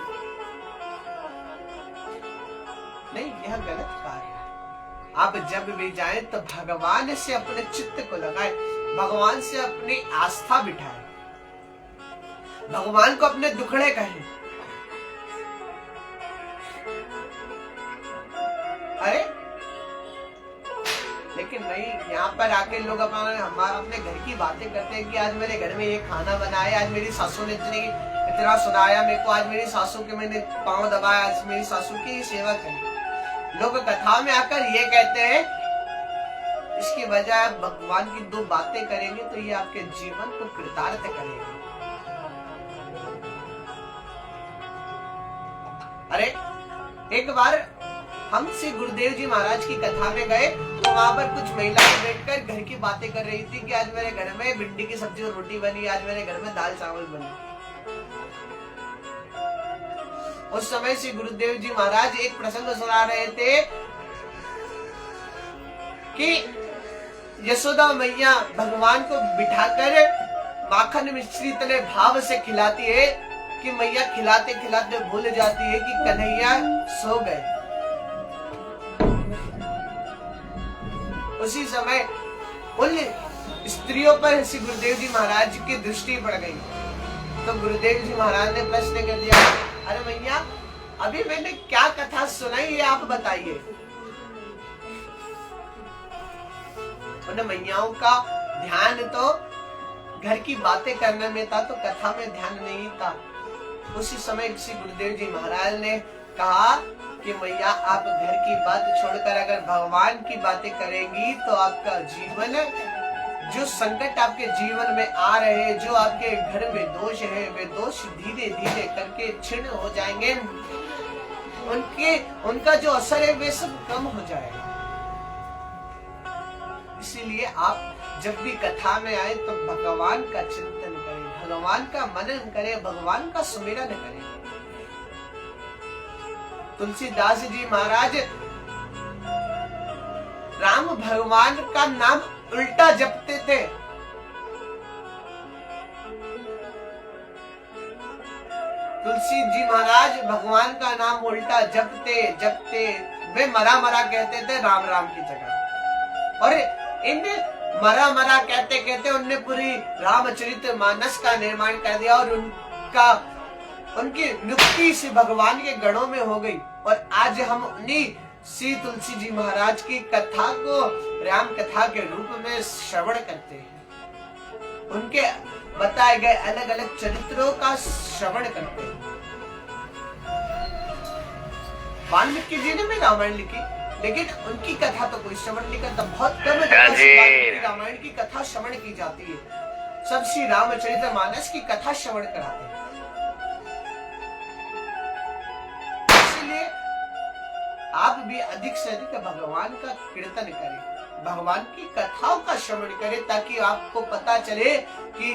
Speaker 2: नहीं, यह गलत कार्य है। आप जब भी जाएं तो भगवान से अपने चित्त को लगाएं, भगवान से अपनी आस्था बिठाएं, भगवान को अपने दुखड़े कहें। अरे लेकिन नहीं, यहाँ पर आके लोग अपने घर की बातें करते हैं कि आज मेरे घर में ये खाना बनाया, आज मेरी सासू ने इतना सुनाया मेरे को, आज मेरी सासू के मैंने पांव दबाया, आज मेरी सासू की सेवा करी। लोग कथा में आकर ये कहते हैं, इसकी बजाय आप भगवान की 2 बातें करेंगे तो ये आपके जीवन को कृतार्थ करेगा। अरे एक बार हम श्री गुरुदेव जी महाराज की कथा में गए तो वहां पर कुछ महिलाएं बैठकर घर की बातें कर रही थी कि आज मेरे घर में भिंडी की सब्जी और रोटी बनी, आज मेरे घर में दाल चावल बनी। उस समय श्री गुरुदेव जी महाराज एक प्रसंग सुना रहे थे कि यशोदा मैया भगवान को बिठाकर माखन मिश्री इतने भाव से खिलाती है कि मैया खिलाते खिलाते भूल जाती है कि कन्हैया सो गए। उसी समय उन स्त्रियों पर श्री गुरुदेव जी महाराज की दृष्टि पड़ गई तो गुरुदेव जी महाराज ने प्रश्न कर दिया, अरे भैया अभी मैंने क्या कथा सुनाई है आप बताइए। उन मैयाओं का ध्यान तो घर की बातें करने में था, तो कथा में ध्यान नहीं था। उसी समय श्री गुरुदेव जी महाराज ने कहा कि मैया आप घर की बात छोड़कर अगर भगवान की बातें करेंगी तो आपका जीवन, जो संकट आपके जीवन में आ रहे हैं, जो आपके घर में दोष है, वे दोष धीरे धीरे करके क्षीण हो जाएंगे। उनका जो असर है वे सब कम हो जाएगा। इसीलिए आप जब भी कथा में आए तो भगवान का चिंतन करें, भगवान का मनन करें, भगवान का सुमिरन करें। तुलसीदास जी महाराज राम भगवान का नाम उल्टा जपते थे। तुलसी जी महाराज भगवान का नाम उल्टा जपते जपते वे मरा मरा कहते थे राम राम की जगह। और इन मरा मरा कहते कहते उनने पूरी रामचरितमानस का निर्माण कर दिया और उनकी नियुक्ति से भगवान के गणों में हो गई। और आज हम उन्हीं श्री तुलसी जी महाराज की कथा को राम कथा के रूप में श्रवण करते हैं, उनके बताए गए अलग अलग चरित्रों का श्रवण करते हैं। वाल्मीकि जी ने भी रामायण लिखी, लेकिन उनकी कथा तो कोई श्रवण नहीं करता। बहुत कम जगह रामायण की कथा श्रवण की जाती है, सब श्री रामचरितमानस की कथा श्रवण कराते हैं। इसलिए आप भी अधिक से अधिक भगवान का कीर्तन करें, भगवान की कथाओं का श्रवण करें, ताकि आपको पता चले कि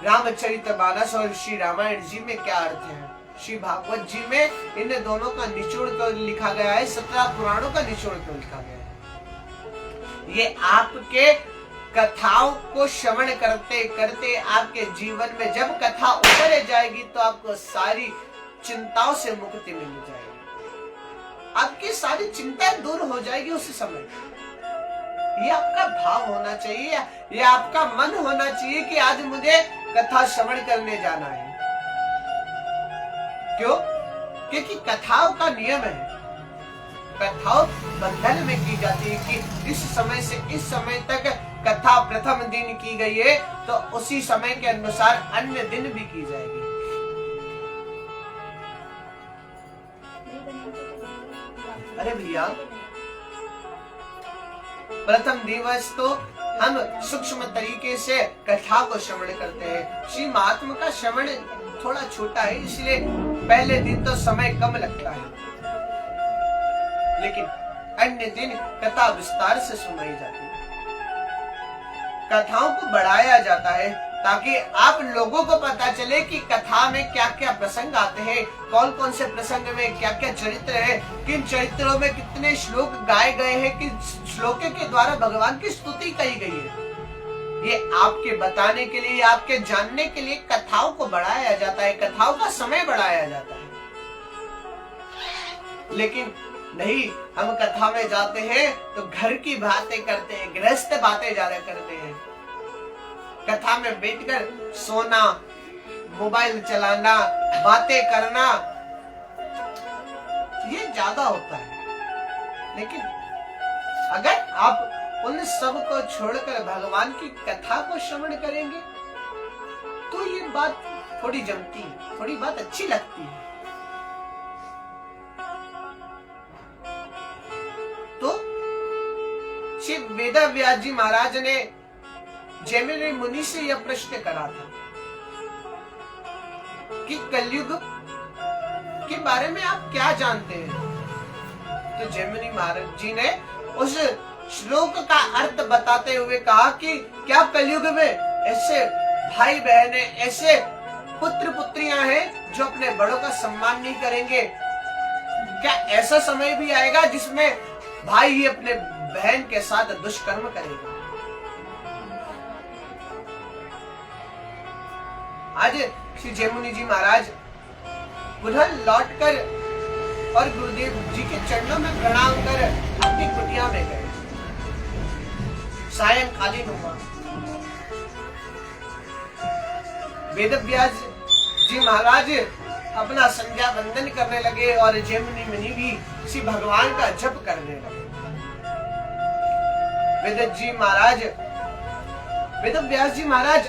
Speaker 2: रामचरितमानस और श्री रामायण जी में क्या अर्थ है। श्री भागवत जी में इन दोनों का निचोड़ कर लिखा गया है, 17 पुराणों का निचोड़ कर लिखा गया है। ये आपके कथाओं को श्रवण करते करते आपके जीवन में जब कथा उतर जाएगी तो आपको सारी चिंताओं से मुक्ति मिल जाएगी, आपकी सारी चिंताएं दूर हो जाएगी उस समय। ये आपका भाव होना चाहिए, ये आपका मन होना चाहिए कि आज मुझे कथा श्रवण करने जाना है। क्यों? क्योंकि कथाओं का नियम है, कथाओं बंधन में की जाती है कि इस समय से इस समय तक कथा प्रथम दिन की गई है तो उसी समय के अनुसार अन्य दिन भी की जाएगी। अरे भैया, प्रथम दिवस तो हम सूक्ष्म तरीके से कथा को श्रवण करते हैं। श्री महात्मा का श्रवण थोड़ा छोटा है, इसलिए पहले दिन तो समय कम लगता है, लेकिन अन्य दिन कथा विस्तार से सुनाई जाती है। कथाओं को बढ़ाया जाता है ताकि आप लोगों को पता चले कि कथा में क्या क्या प्रसंग आते हैं, कौन कौन से प्रसंग में क्या क्या चरित्र है, किन चरित्रों में कितने श्लोक गाए गए हैं, किस श्लोक के द्वारा भगवान की स्तुति कही गई है। ये आपके बताने के लिए, आपके जानने के लिए कथाओं को बढ़ाया जाता है, कथाओं का समय बढ़ाया जाता है। लेकिन नहीं, हम कथा में जाते हैं तो घर की बातें करते हैं, गृहस्थ बातें ज्यादा करते हैं। कथा में बैठकर सोना, मोबाइल चलाना, बातें करना, ये ज्यादा होता है। लेकिन अगर आप उन सब को छोड़कर भगवान की कथा को श्रवण करेंगे तो ये बात थोड़ी जमती है, थोड़ी बात अच्छी लगती है। तो श्री वेदव्यास जी महाराज ने जैमिनी मुनि से यह प्रश्न करा था कि कलयुग के बारे में आप क्या जानते हैं। तो जैमिनी महाराज जी ने उस श्लोक का अर्थ बताते हुए कहा कि क्या कलयुग में ऐसे भाई बहनें, ऐसे पुत्र पुत्रियां हैं जो अपने बड़ों का सम्मान नहीं करेंगे? क्या ऐसा समय भी आएगा जिसमें भाई ही अपने बहन के साथ दुष्कर्म करेगा? आज श्री जैमिनी जी महाराज पुनः लौटकर और गुरुदेव जी के चरणों में प्रणाम कर अपनी कुटिया में गए। सायंकालीन हुआ, वेदव्यास जी महाराज अपना संध्या वंदन करने लगे और जैमिनी मुनि भी श्री भगवान का जप करने लगे। वेदव्यास जी महाराज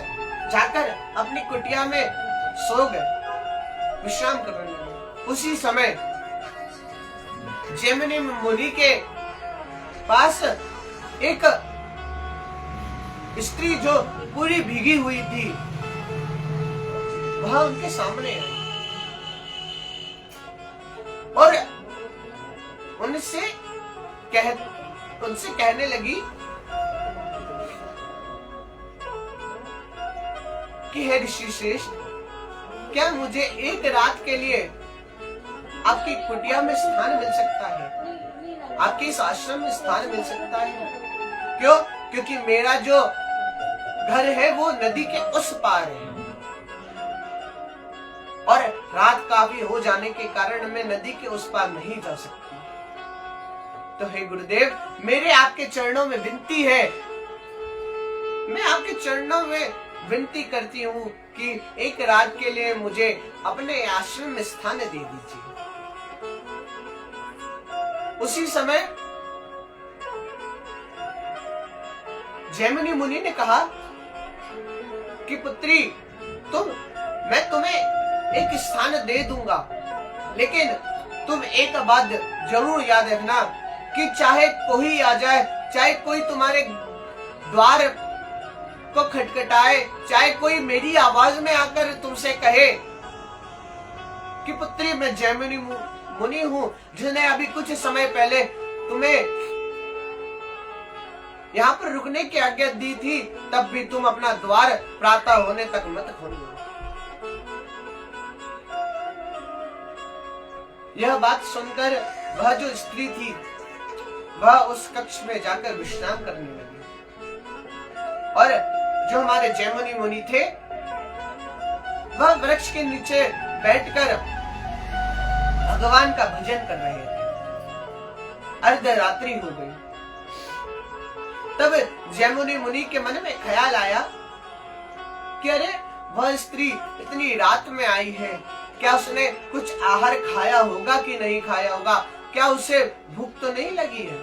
Speaker 2: जाकर अपनी कुटिया में सो गए, विश्राम करने लगे। उसी समय जैमिनी मुनि के पास एक स्त्री जो पूरी भीगी हुई थी वह उनके सामने आई और उनसे कहने लगी कि हे ऋषि श्रेष्ठ, क्या मुझे एक रात के लिए आपकी कुटिया में स्थान मिल सकता है? आपके इस आश्रम में स्थान मिल सकता है? क्यों? क्योंकि मेरा जो घर है वो नदी के उस पार है और रात काफी हो जाने के कारण मैं नदी के उस पार नहीं जा सकती। तो हे गुरुदेव, मेरे आपके चरणों में विनती है, मैं आपके चरणों में विनती करती हूँ कि एक रात के लिए मुझे अपने आश्रम में स्थान दे दीजिए। उसी समय जैमिनी मुनि ने कहा कि पुत्री, मैं तुम्हें एक स्थान दे दूंगा, लेकिन तुम एक बात जरूर याद रखना कि चाहे कोई आ जाए, चाहे कोई तुम्हारे द्वार को खटखटाए, चाहे कोई मेरी आवाज में आकर तुमसे कहे कि पुत्री मैं जैमिनी मुनि हूं जिसने अभी कुछ समय पहले तुम्हें यहाँ पर रुकने की आज्ञा दी थी, तब भी तुम अपना द्वार प्रातः होने तक मत खोलना। यह बात सुनकर वह जो स्त्री थी वह उस कक्ष में जाकर विश्राम करने लगी और जो हमारे जैमिनी मुनि थे वह वृक्ष के नीचे बैठकर भगवान का भजन कर रहे थे। अर्धरात्रि हो गई। तब जैमिनी मुनि के मन में ख्याल आया कि अरे, वह स्त्री इतनी रात में आई है, क्या उसने कुछ आहार खाया होगा कि नहीं खाया होगा, क्या उसे भूख तो नहीं लगी है?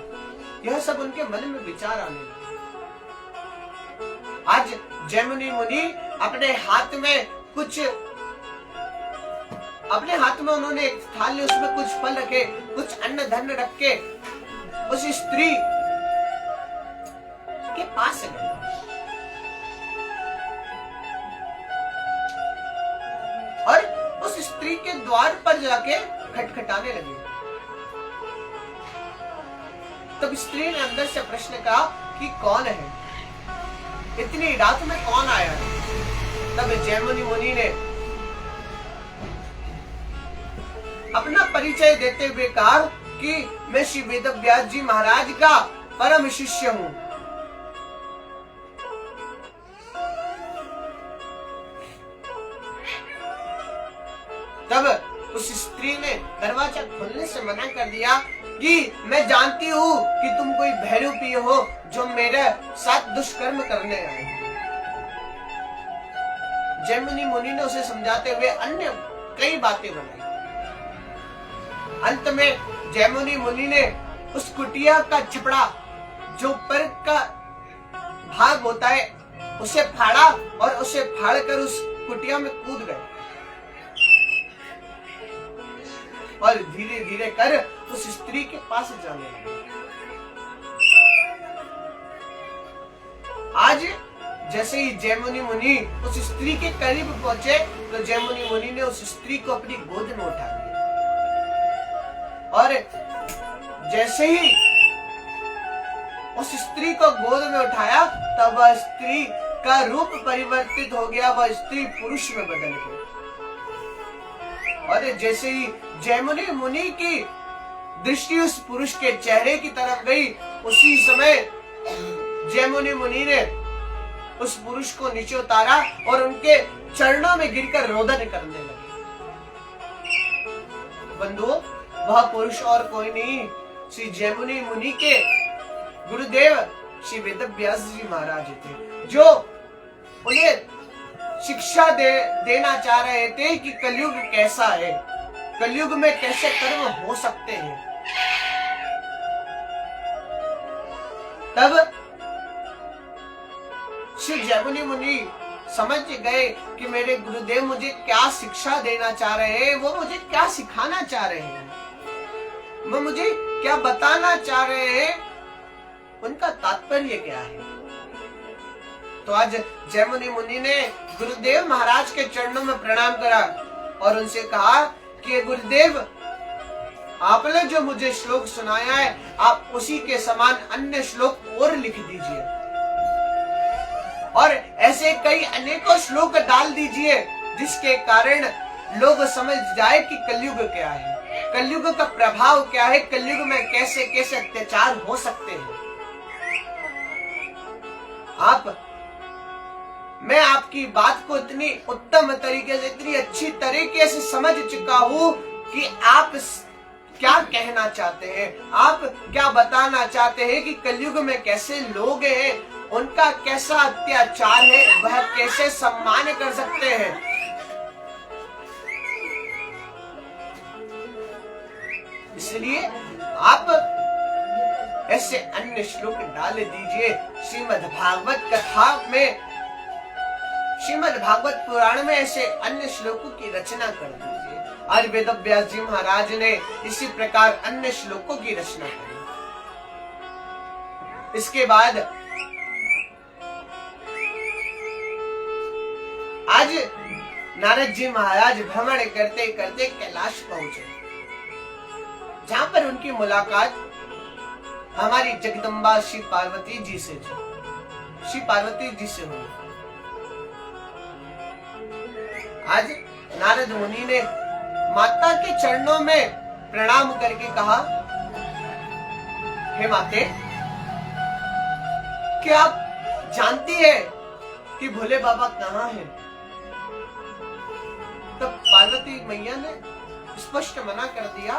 Speaker 2: यह सब उनके मन में विचार आने लगे। आज जैमिनी मुनि अपने हाथ में उन्होंने एक थाली, उसमें कुछ फल रखे, कुछ अन्न धन रख के उस स्त्री के पास गए और उस स्त्री के द्वार पर जाके खटखटाने लगे। तब स्त्री ने अंदर से प्रश्न कहा कि कौन है, इतनी रात में कौन आया है? तब जैमिनी मुनि ने अपना परिचय देते हुए कहा कि मैं श्री वेदव्यास जी महाराज का परम शिष्य हूं। तब उस स्त्री ने दरवाजा खोलने से मना कर दिया कि मैं जानती हूँ कि तुम कोई भैरूपी हो जो मेरे साथ दुष्कर्म करने आए। जैमिनी मुनि ने उसे समझाते हुए अन्य कई बातें बनाई। अंत में जैमिनी मुनि ने उस कुटिया का छपड़ा, जो ऊपर का भाग होता है, उसे फाड़ा और उसे फाड़कर उस कुटिया में कूद गए और धीरे धीरे कर उस स्त्री के पास जाने लगे। आज जैसे ही जैमिनी मुनि उस स्त्री के करीब पहुंचे तो जैमिनी मुनि ने उस स्त्री को अपनी गोद में उठा लिया और जैसे ही उस स्त्री को गोद में उठाया तब वह स्त्री का रूप परिवर्तित हो गया, वह स्त्री पुरुष में बदल गई। और जैसे ही जैमिनी मुनि की दृष्टि उस पुरुष के चेहरे की तरफ गई, उसी समय जैमिनी मुनि ने उस पुरुष को नीचे उतारा और उनके चरणों में गिरकर रोदन करने लगे। बंधुओं, वह पुरुष और कोई नहीं, श्री जैमिनी मुनि के गुरुदेव श्री वेदव्यास जी महाराज थे, जो उन्हें शिक्षा देना चाह रहे थे कि कलयुग कैसा है, कलयुग में कैसे कर्म हो सकते हैं। तब श्री जैमिनी मुनि समझ गए कि मेरे गुरुदेव मुझे क्या शिक्षा देना चाह रहे हैं, वो मुझे क्या सिखाना चाह रहे हैं। वो मुझे क्या बताना चाह रहे हैं, उनका तात्पर्य क्या है। तो आज जयमुनि मुनि ने गुरुदेव महाराज के चरणों में प्रणाम करा और उनसे कहा कि गुरुदेव, आपने जो मुझे श्लोक सुनाया है, आप उसी के समान अन्य श्लोक और लिख दीजिए और ऐसे कई अनेकों श्लोक डाल दीजिए जिसके कारण लोग समझ जाए कि कलयुग क्या है, कलयुग का प्रभाव क्या है, कलयुग में कैसे कैसे अत्याचार हो सकते हैं। मैं आपकी बात को इतनी उत्तम तरीके से, इतनी अच्छी तरीके से समझ चुका हूँ कि आप क्या कहना चाहते हैं, आप क्या बताना चाहते हैं कि कलयुग में कैसे लोग हैं, उनका कैसा अत्याचार है, वह कैसे सम्मान कर सकते हैं। इसलिए आप ऐसे अन्य श्लोक डाल दीजिए। श्रीमद् भागवत कथा में, श्रीमद् भागवत पुराण में ऐसे अन्य श्लोकों की रचना कर दीजिए। आज वेद व्यास जी महाराज ने इसी प्रकार अन्य श्लोकों की रचना करी। इसके बाद आज नारद जी महाराज भ्रमण करते करते कैलाश पहुंचे, जहां पर उनकी मुलाकात हमारी जगदम्बा श्री पार्वती जी से हुई। आज नारद मुनि ने माता के चरणों में प्रणाम करके कहा, हे माते, क्या आप जानती है कि भोले बाबा कहाँ हैं? तब पार्वती मैया ने स्पष्ट मना कर दिया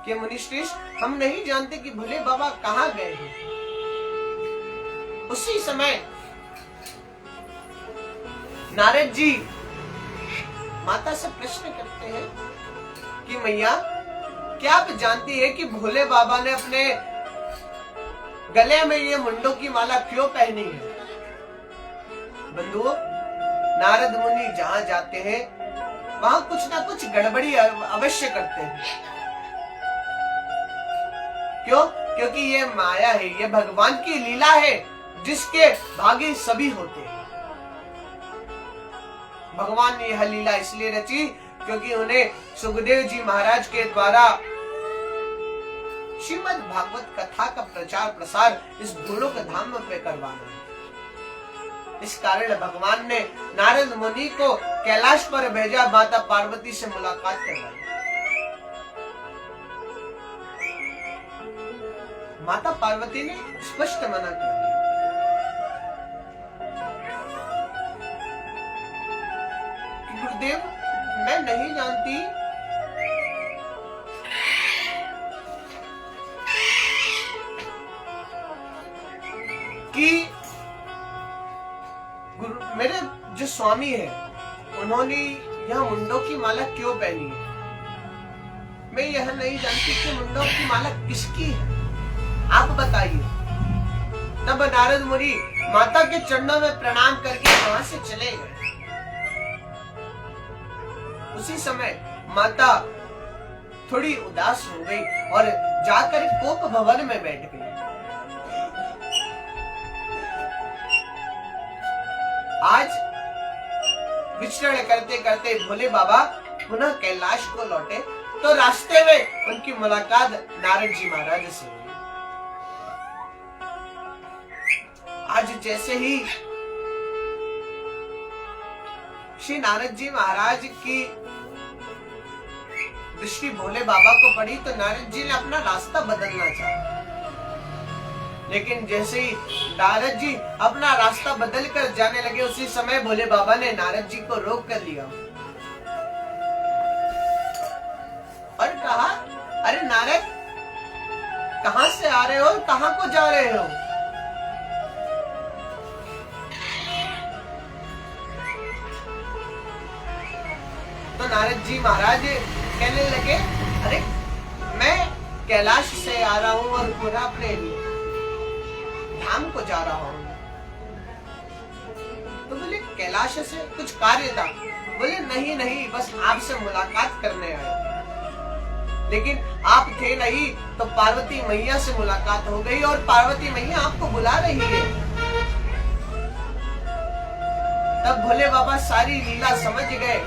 Speaker 2: कि मुनिश्रेष्ठ, हम नहीं जानते कि भोले बाबा कहाँ गए हैं। उसी समय नारद जी माता से प्रश्न करते हैं कि मैया, क्या आप जानती है कि भोले बाबा ने अपने गले में ये मुंडों की माला क्यों पहनी है? बंधुओं, नारद मुनि जहां जाते हैं वहां कुछ ना कुछ गड़बड़ी अवश्य करते हैं। क्यों? क्योंकि ये माया है, ये भगवान की लीला है जिसके भागी सभी होते हैं। भगवान ने यह लीला इसलिए रची क्योंकि उन्हें सुखदेव जी महाराज के द्वारा श्रीमद् भागवत कथा का प्रचार प्रसार इस गोलोक धाम पे करवाना है। इस कारण भगवान ने नारद मुनि को कैलाश पर भेजा, माता पार्वती से मुलाकात करवाई। माता पार्वती ने स्पष्ट मना कर दिया कि गुरुदेव, मैं नहीं जानती कि मेरे जो स्वामी है उन्होंने यह मुंडों की माला क्यों पहनी है। मैं यह नहीं जानती कि मुंडों की माला किसकी है, आप बताइए। तब नारद मुनि माता के चरणों में प्रणाम करके वहां से चले गए। उसी समय माता थोड़ी उदास हो गई और जाकर कोप भवन में बैठ गई। आज विचरण करते करते भोले बाबा पुनः कैलाश को लौटे तो रास्ते में उनकी मुलाकात नारद जी महाराज से हुई। आज जैसे ही श्री नारद जी महाराज की दृष्टि भोले बाबा को पड़ी तो नारद जी ने अपना रास्ता बदलना चाहा, लेकिन जैसे ही नारद जी अपना रास्ता बदल कर जाने लगे उसी समय भोले बाबा ने नारद जी को रोक कर लिया और कहा, अरे नारद, कहां से आ रहे हो, कहां को जा रहे हो? तो नारद जी महाराज कहने लगे, अरे मैं कैलाश से आ रहा हूं और पूरा अपने धाम को जा रहा हूं। तो बोले, कैलाश से कुछ कार्य था? बोले, नहीं नहीं, बस आपसे मुलाकात करने आए। लेकिन आप थे नहीं, तो पार्वती मैया से मुलाकात हो गई और पार्वती मैया आपको बुला रही है। तब भोले बाबा सारी लीला समझ गए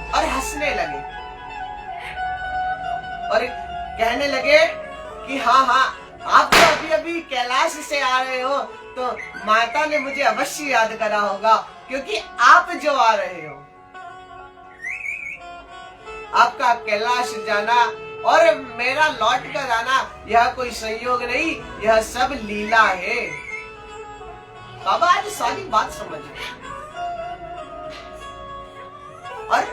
Speaker 2: और हंसने लगे और कहने लगे कि हाँ हाँ, आप तो अभी अभी कैलाश से आ रहे हो, तो माता ने मुझे अवश्य याद करा होगा, क्योंकि आप जो आ रहे हो, आपका कैलाश जाना और मेरा लौट कर आना, यह कोई संयोग नहीं, यह सब लीला है। बाबा आज सारी बात समझ गए और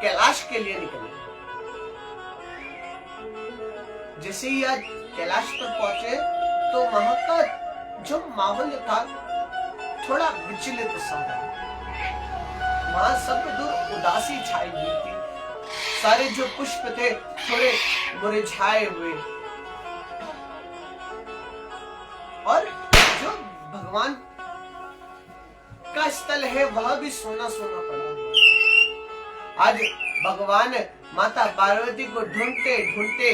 Speaker 2: कैलाश के लिए निकले। जैसे ही आज कैलाश पर पहुंचे तो वहां का जो माहौल था थोड़ा विचलित सा था। वहां सब दूर उदासी छाई हुई थी, सारे जो पुष्प थे थोड़े मुरझाए हुए, और जो भगवान का स्थल है वह भी सोना सोना पड़ा हुआ। आज भगवान माता पार्वती को ढूंढते ढूंढते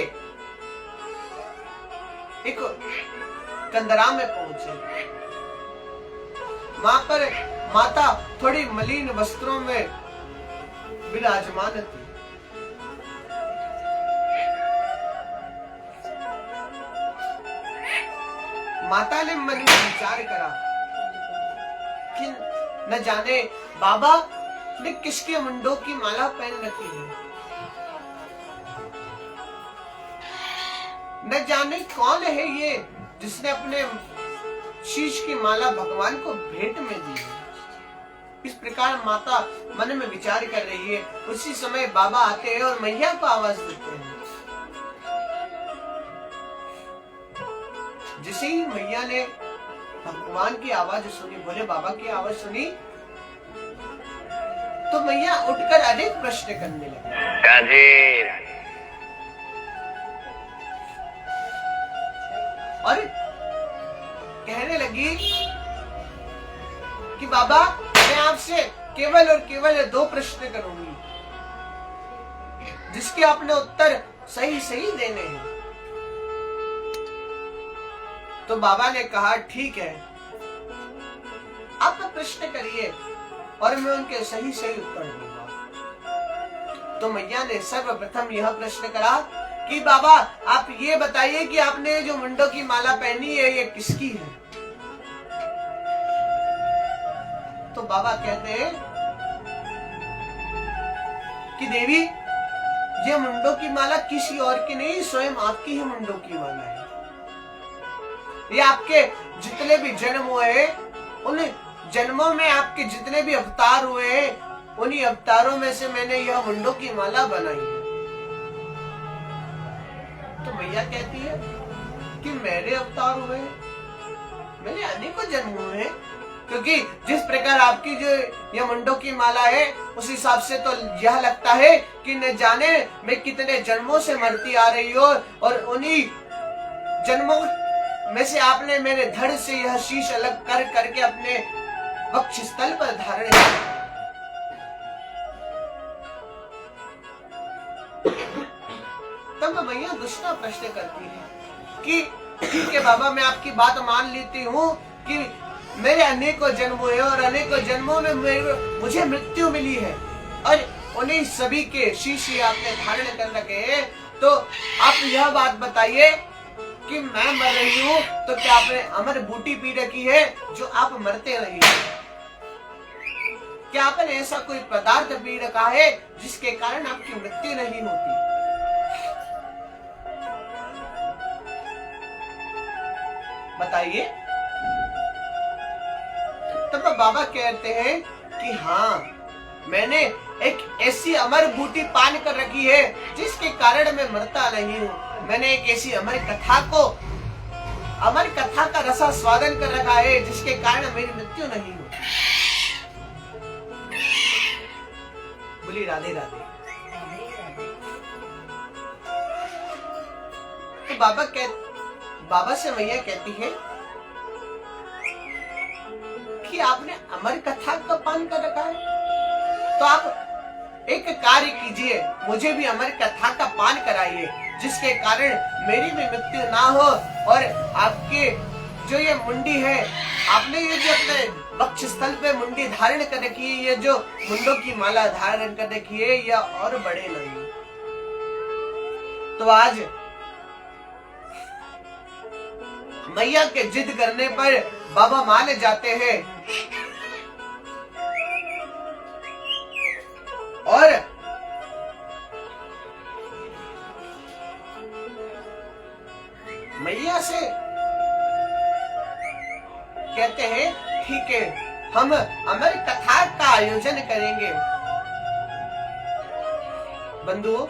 Speaker 2: एक कंदरा में पहुंचे। वहां पर माता थोड़ी मलिन वस्त्रों में विराजमान थी। माता ने मन में विचार करा कि न जाने बाबा ने किसके मुंडों की माला पहन रखी है, न जाने कौन है ये जिसने अपने शीश की माला भगवान को भेंट में दी है। इस प्रकार माता मन में विचार कर रही है। उसी समय बाबा आते हैं और मैया को आवाज देते हैं। जैसे ही मैया ने भगवान की आवाज सुनी, भोले बाबा की आवाज सुनी, तो मैया उठकर अनेक प्रश्न करने लगी और कहने लगी कि बाबा मैं आपसे केवल और केवल 2 प्रश्न करूंगी, जिसके आपने उत्तर सही सही देने हैं। तो बाबा ने कहा ठीक है, आप प्रश्न करिए और मैं उनके सही सही उत्तर दूंगा। तो मैया ने सर्वप्रथम यह प्रश्न करा कि बाबा आप ये बताइए कि आपने जो मुंडों की माला पहनी है ये किसकी है। तो बाबा कहते हैं कि देवी ये मुंडों की माला किसी और की नहीं, स्वयं आपकी ही मुंडों की माला है। ये आपके जितने भी जन्म हुए हैं, उन जन्मों में आपके जितने भी अवतार हुए हैं, उन्हीं अवतारों में से मैंने यह मुंडों की माला बनाई है। तो मैया कहती है कि मेरे अवतार हुए, मेरे अनेकों जन्म हुए हैं, क्योंकि जिस प्रकार आपकी जो यह मुंडों की माला है उस हिसाब से तो यह लगता है कि न जाने मैं कितने जन्मों से मरती आ रही हूँ, और उन्हीं जन्मों में से आपने मेरे धड़ से यह शीश अलग कर करके अपने वक्ष स्थल पर धारण किया। तब मैया दूसरा प्रश्न करती है कि ठीक है बाबा, मैं आपकी बात मान लेती हूँ कि मेरे अनेकों जन्म हुए और अनेकों जन्मों में मुझे मृत्यु मिली है, और उन्हीं सभी के शीश आपने धारण कर रखे हैं। तो आप यह बात बताइए कि मैं मर रही हूँ तो क्या आपने अमर बूटी पी रखी है जो आप मरते नहीं? क्या आपने ऐसा कोई पदार्थ पी रखा है जिसके कारण आपकी मृत्यु नहीं होती? बताइए। तब बाबा कहते हैं कि हाँ, मैंने एक ऐसी अमर बूटी पान कर रखी है जिसके कारण मैं मरता नहीं हूँ। मैंने एक ऐसी अमर कथा का रसा स्वादन कर रखा है जिसके कारण मेरी मृत्यु नहीं होती। बोली राधे राधे। तो बाबा से मैया कहती है कि आपने अमर कथा का पान कर रखा है, तो आप एक कार्य कीजिए, मुझे भी अमर कथा का पान कराइए, जिसके कारण मेरी भी मृत्यु ना हो और आपके जो ये मुंडी है, आपने ये जो अपने वक्ष स्थल पे मुंडी धारण कर रखी है, ये जो मुंडों की माला धारण कर रखी है, यह और बड़े नहीं। तो आज मैया के जिद करने पर बाबा मान जाते हैं और मैया से कहते हैं ठीक है, हम अमर कथा का आयोजन करेंगे। बंधुओं,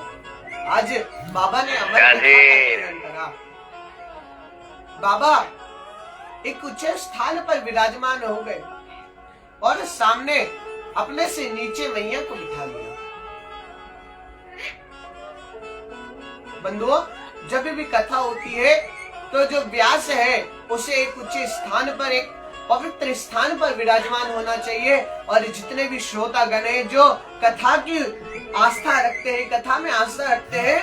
Speaker 2: आज बाबा ने अमर कथा का आयोजन करा। बाबा एक ऊंचे स्थान पर विराजमान हो गए और सामने अपने से नीचे मैया को बिठा लिया। बंधुओं, जब भी कथा होती है तो जो व्यास है उसे एक ऊंचे स्थान पर, एक पवित्र स्थान पर विराजमान होना चाहिए और जितने भी श्रोतागण हैं जो कथा की आस्था रखते हैं, कथा में आस्था रखते हैं,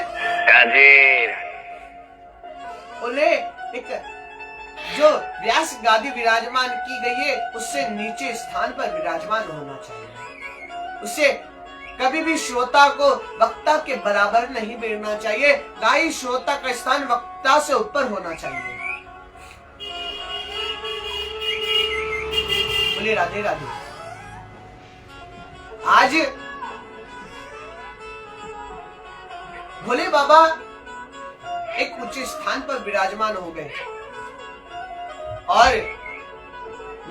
Speaker 2: उन्हें एक जो व्यास गादी विराजमान की गई है उससे नीचे स्थान पर विराजमान होना चाहिए। उसे कभी भी श्रोता को वक्ता के बराबर नहीं बैठना चाहिए, ना ही श्रोता का स्थान वक्ता से ऊपर होना चाहिए। बोलिए राधे राधे। आज भोले बाबा एक ऊंचे स्थान पर विराजमान हो गए और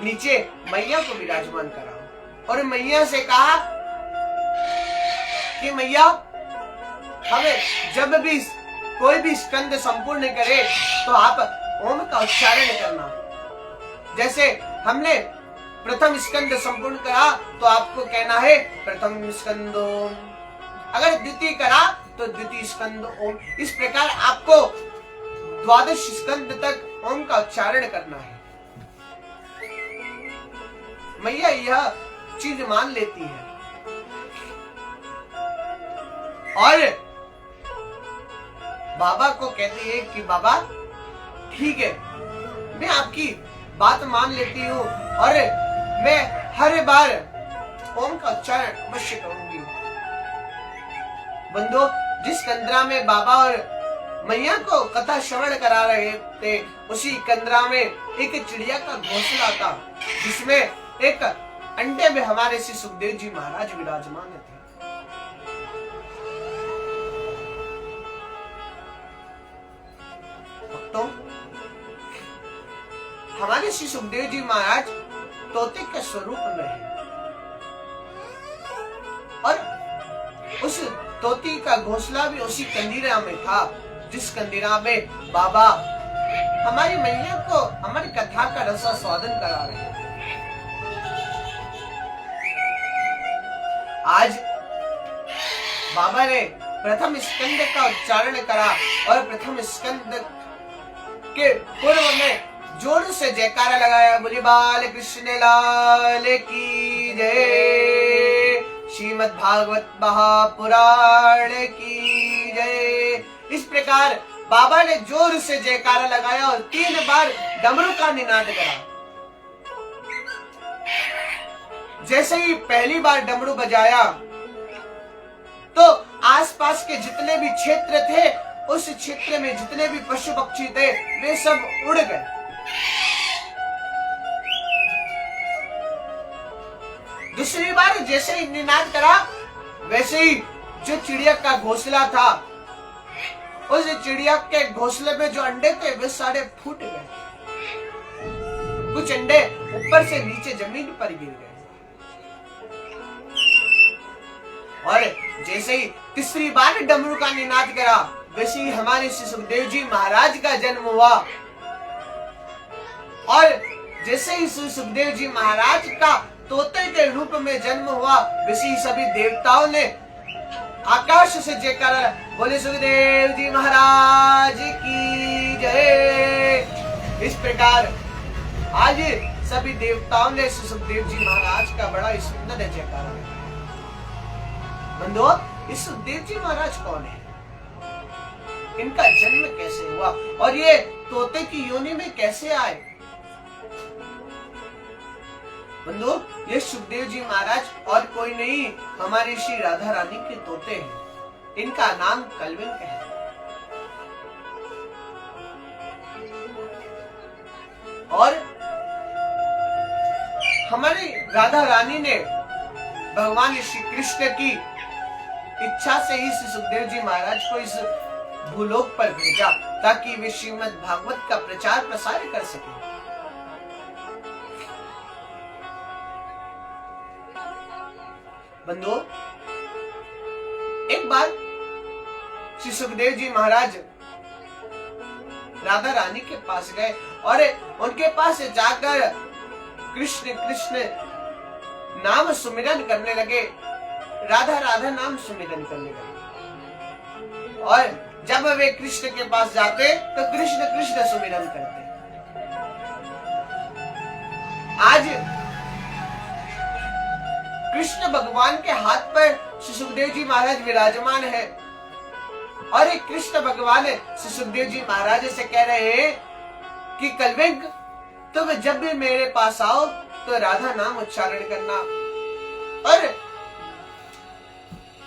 Speaker 2: नीचे मैया को विराजमान करा और मैया से कहा कि मैया, हमें जब भी कोई भी स्कंद संपूर्ण करे तो आप ओम का उच्चारण करना। जैसे हमने प्रथम स्कंद संपूर्ण करा तो आपको कहना है प्रथम स्कंद ओम, अगर द्वितीय करा तो द्वितीय स्कंद ओम। इस प्रकार आपको द्वादश स्कंद तक ओम का उच्चारण करना है। मैया यह चीज मान लेती है और बाबा को कहती है कि बाबा ठीक है, मैं आपकी बात मान लेती हूँ और मैं हर बार ओम का उच्चारण अवश्य करूंगी। बंधुओं, जिस कंदरा में बाबा और मैया को कथा श्रवण करा रहे थे, उसी कंदरा में एक चिड़िया का घोंसला था, जिसमें एक अंडे में हमारे श्री सुखदेव जी महाराज विराजमान थे। भक्तों, हमारे श्री सुखदेव जी महाराज तोते के स्वरूप में है और उस तोती का घोंसला भी उसी कंदीरा में था, जिस कंदीरा में बाबा हमारी मैया को हमारी कथा का रसा स्वादन करा रहे हैं। आज बाबा ने प्रथम स्कंद का उच्चारण करा और प्रथम स्कंद के पूर्व में जोर से जयकारा लगाया। बोली बाल कृष्ण लाल की जय, श्रीमद् भागवत महापुराण की जय। इस प्रकार बाबा ने जोर से जयकारा लगाया और 3 बार डमरू का निनाद करा। जैसे ही पहली बार डमरू बजाया तो आसपास के जितने भी क्षेत्र थे, उस क्षेत्र में जितने भी पशु पक्षी थे, वे सब उड़ गए। दूसरी बार जैसे ही निनाद करा, वैसे ही जो चिड़िया का घोंसला था, उस चिड़िया के घोंसले में जो अंडे थे वे सारे फूट गए। कुछ अंडे ऊपर से नीचे जमीन पर गिर गए और जैसे ही तीसरी बार डमरू का निनाद करा, वैसे ही हमारे श्री सुखदेव जी महाराज का जन्म हुआ और जैसे ही श्री सुखदेव जी महाराज का तोते के रूप में जन्म हुआ, वैसे ही सभी देवताओं ने आकाश से जयकारा, बोले सुखदेव जी महाराज की जय। इस प्रकार आज सभी देवताओं ने सुखदेव जी महाराज का बड़ा सुंदर जयकारा। बंधुओं, ये सुखदेव जी महाराज कौन है, इनका जन्म कैसे हुआ और ये तोते की योनि में कैसे आए। बंधुओं, ये सुखदेव जी महाराज और कोई नहीं, हमारी श्री राधा रानी के तोते हैं। इनका नाम कलविंक है। और हमारी राधा रानी ने भगवान श्री कृष्ण की इच्छा से ही श्री सुखदेव जी महाराज को इस भूलोक पर भेजा ताकि वे श्रीमद् भागवत का प्रचार प्रसार कर सके। बंधुओं, एक बार श्री सुखदेव जी महाराज राधा रानी के पास गए और उनके पास जाकर कृष्ण कृष्ण नाम सुमिरन करने लगे, राधा राधा नाम सुमिरन करने लगे। और जब वे कृष्ण के पास जाते तो कृष्ण कृष्ण सुमिरन करते। आज कृष्ण भगवान के हाथ पर श्री सुखदेव जी महाराज विराजमान है और एक कृष्ण भगवान श्री सुखदेव जी महाराज से कह रहे हैं कि कलविंक, तुम जब भी मेरे पास आओ तो राधा नाम उच्चारण करना। और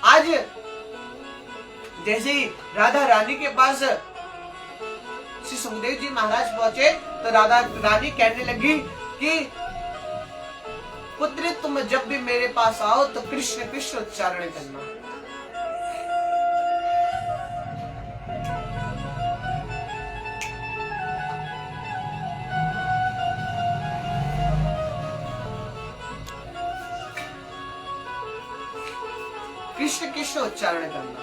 Speaker 2: आज जैसे ही राधा रानी के पास श्री सुखदेव जी महाराज पहुंचे तो राधा रानी कहने लगी कि पुत्री, तुम जब भी मेरे पास आओ तो कृष्ण कृष्ण उच्चारण करना। कृष्ण कृष्ण उच्चारण करना।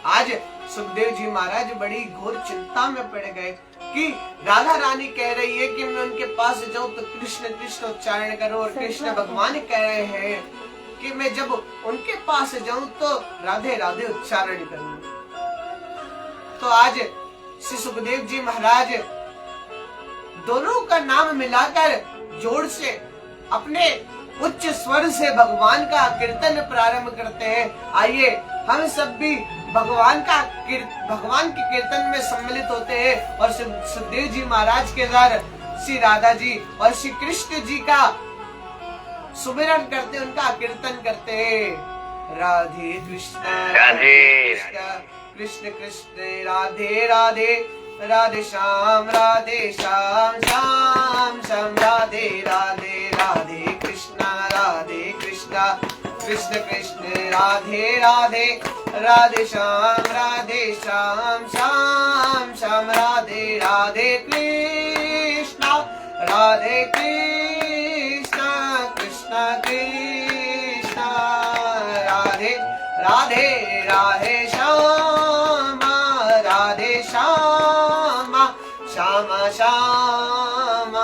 Speaker 2: आज सुखदेव जी महाराज बड़ी घोर चिंता में पड़ गए कि राधा रानी कह रही है कि मैं उनके पास जाऊं तो कृष्ण कृष्ण उच्चारण करो, और कृष्ण भगवान कह रहे हैं कि मैं जब उनके पास जाऊं तो राधे राधे उच्चारण करूं। तो आज श्री सुखदेव जी महाराज दोनों का नाम मिलाकर जोर से अपने उच्च स्वर से भगवान का कीर्तन प्रारंभ करते हैं। आइए हम सब भी भगवान के कीर्तन में सम्मिलित होते हैं और सुखदेव जी महाराज के द्वारा श्री राधा जी और श्री कृष्ण जी का सुमिरन करते, उनका कीर्तन करते हैं। राधे कृष्ण राधे कृष्ण कृष्ण राधे राधे, राधे श्याम श्याम श्याम राधे राधे, राधे कृष्ण कृष्ण कृष्ण राधे राधे, राधे श्याम श्याम श्याम राधे राधे कृष्ण कृष्ण कृष्ण राधे राधे, राधे श्याम श्याम श्याम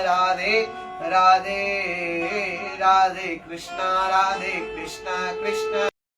Speaker 2: राधे राधे, राधे कृष्ण कृष्ण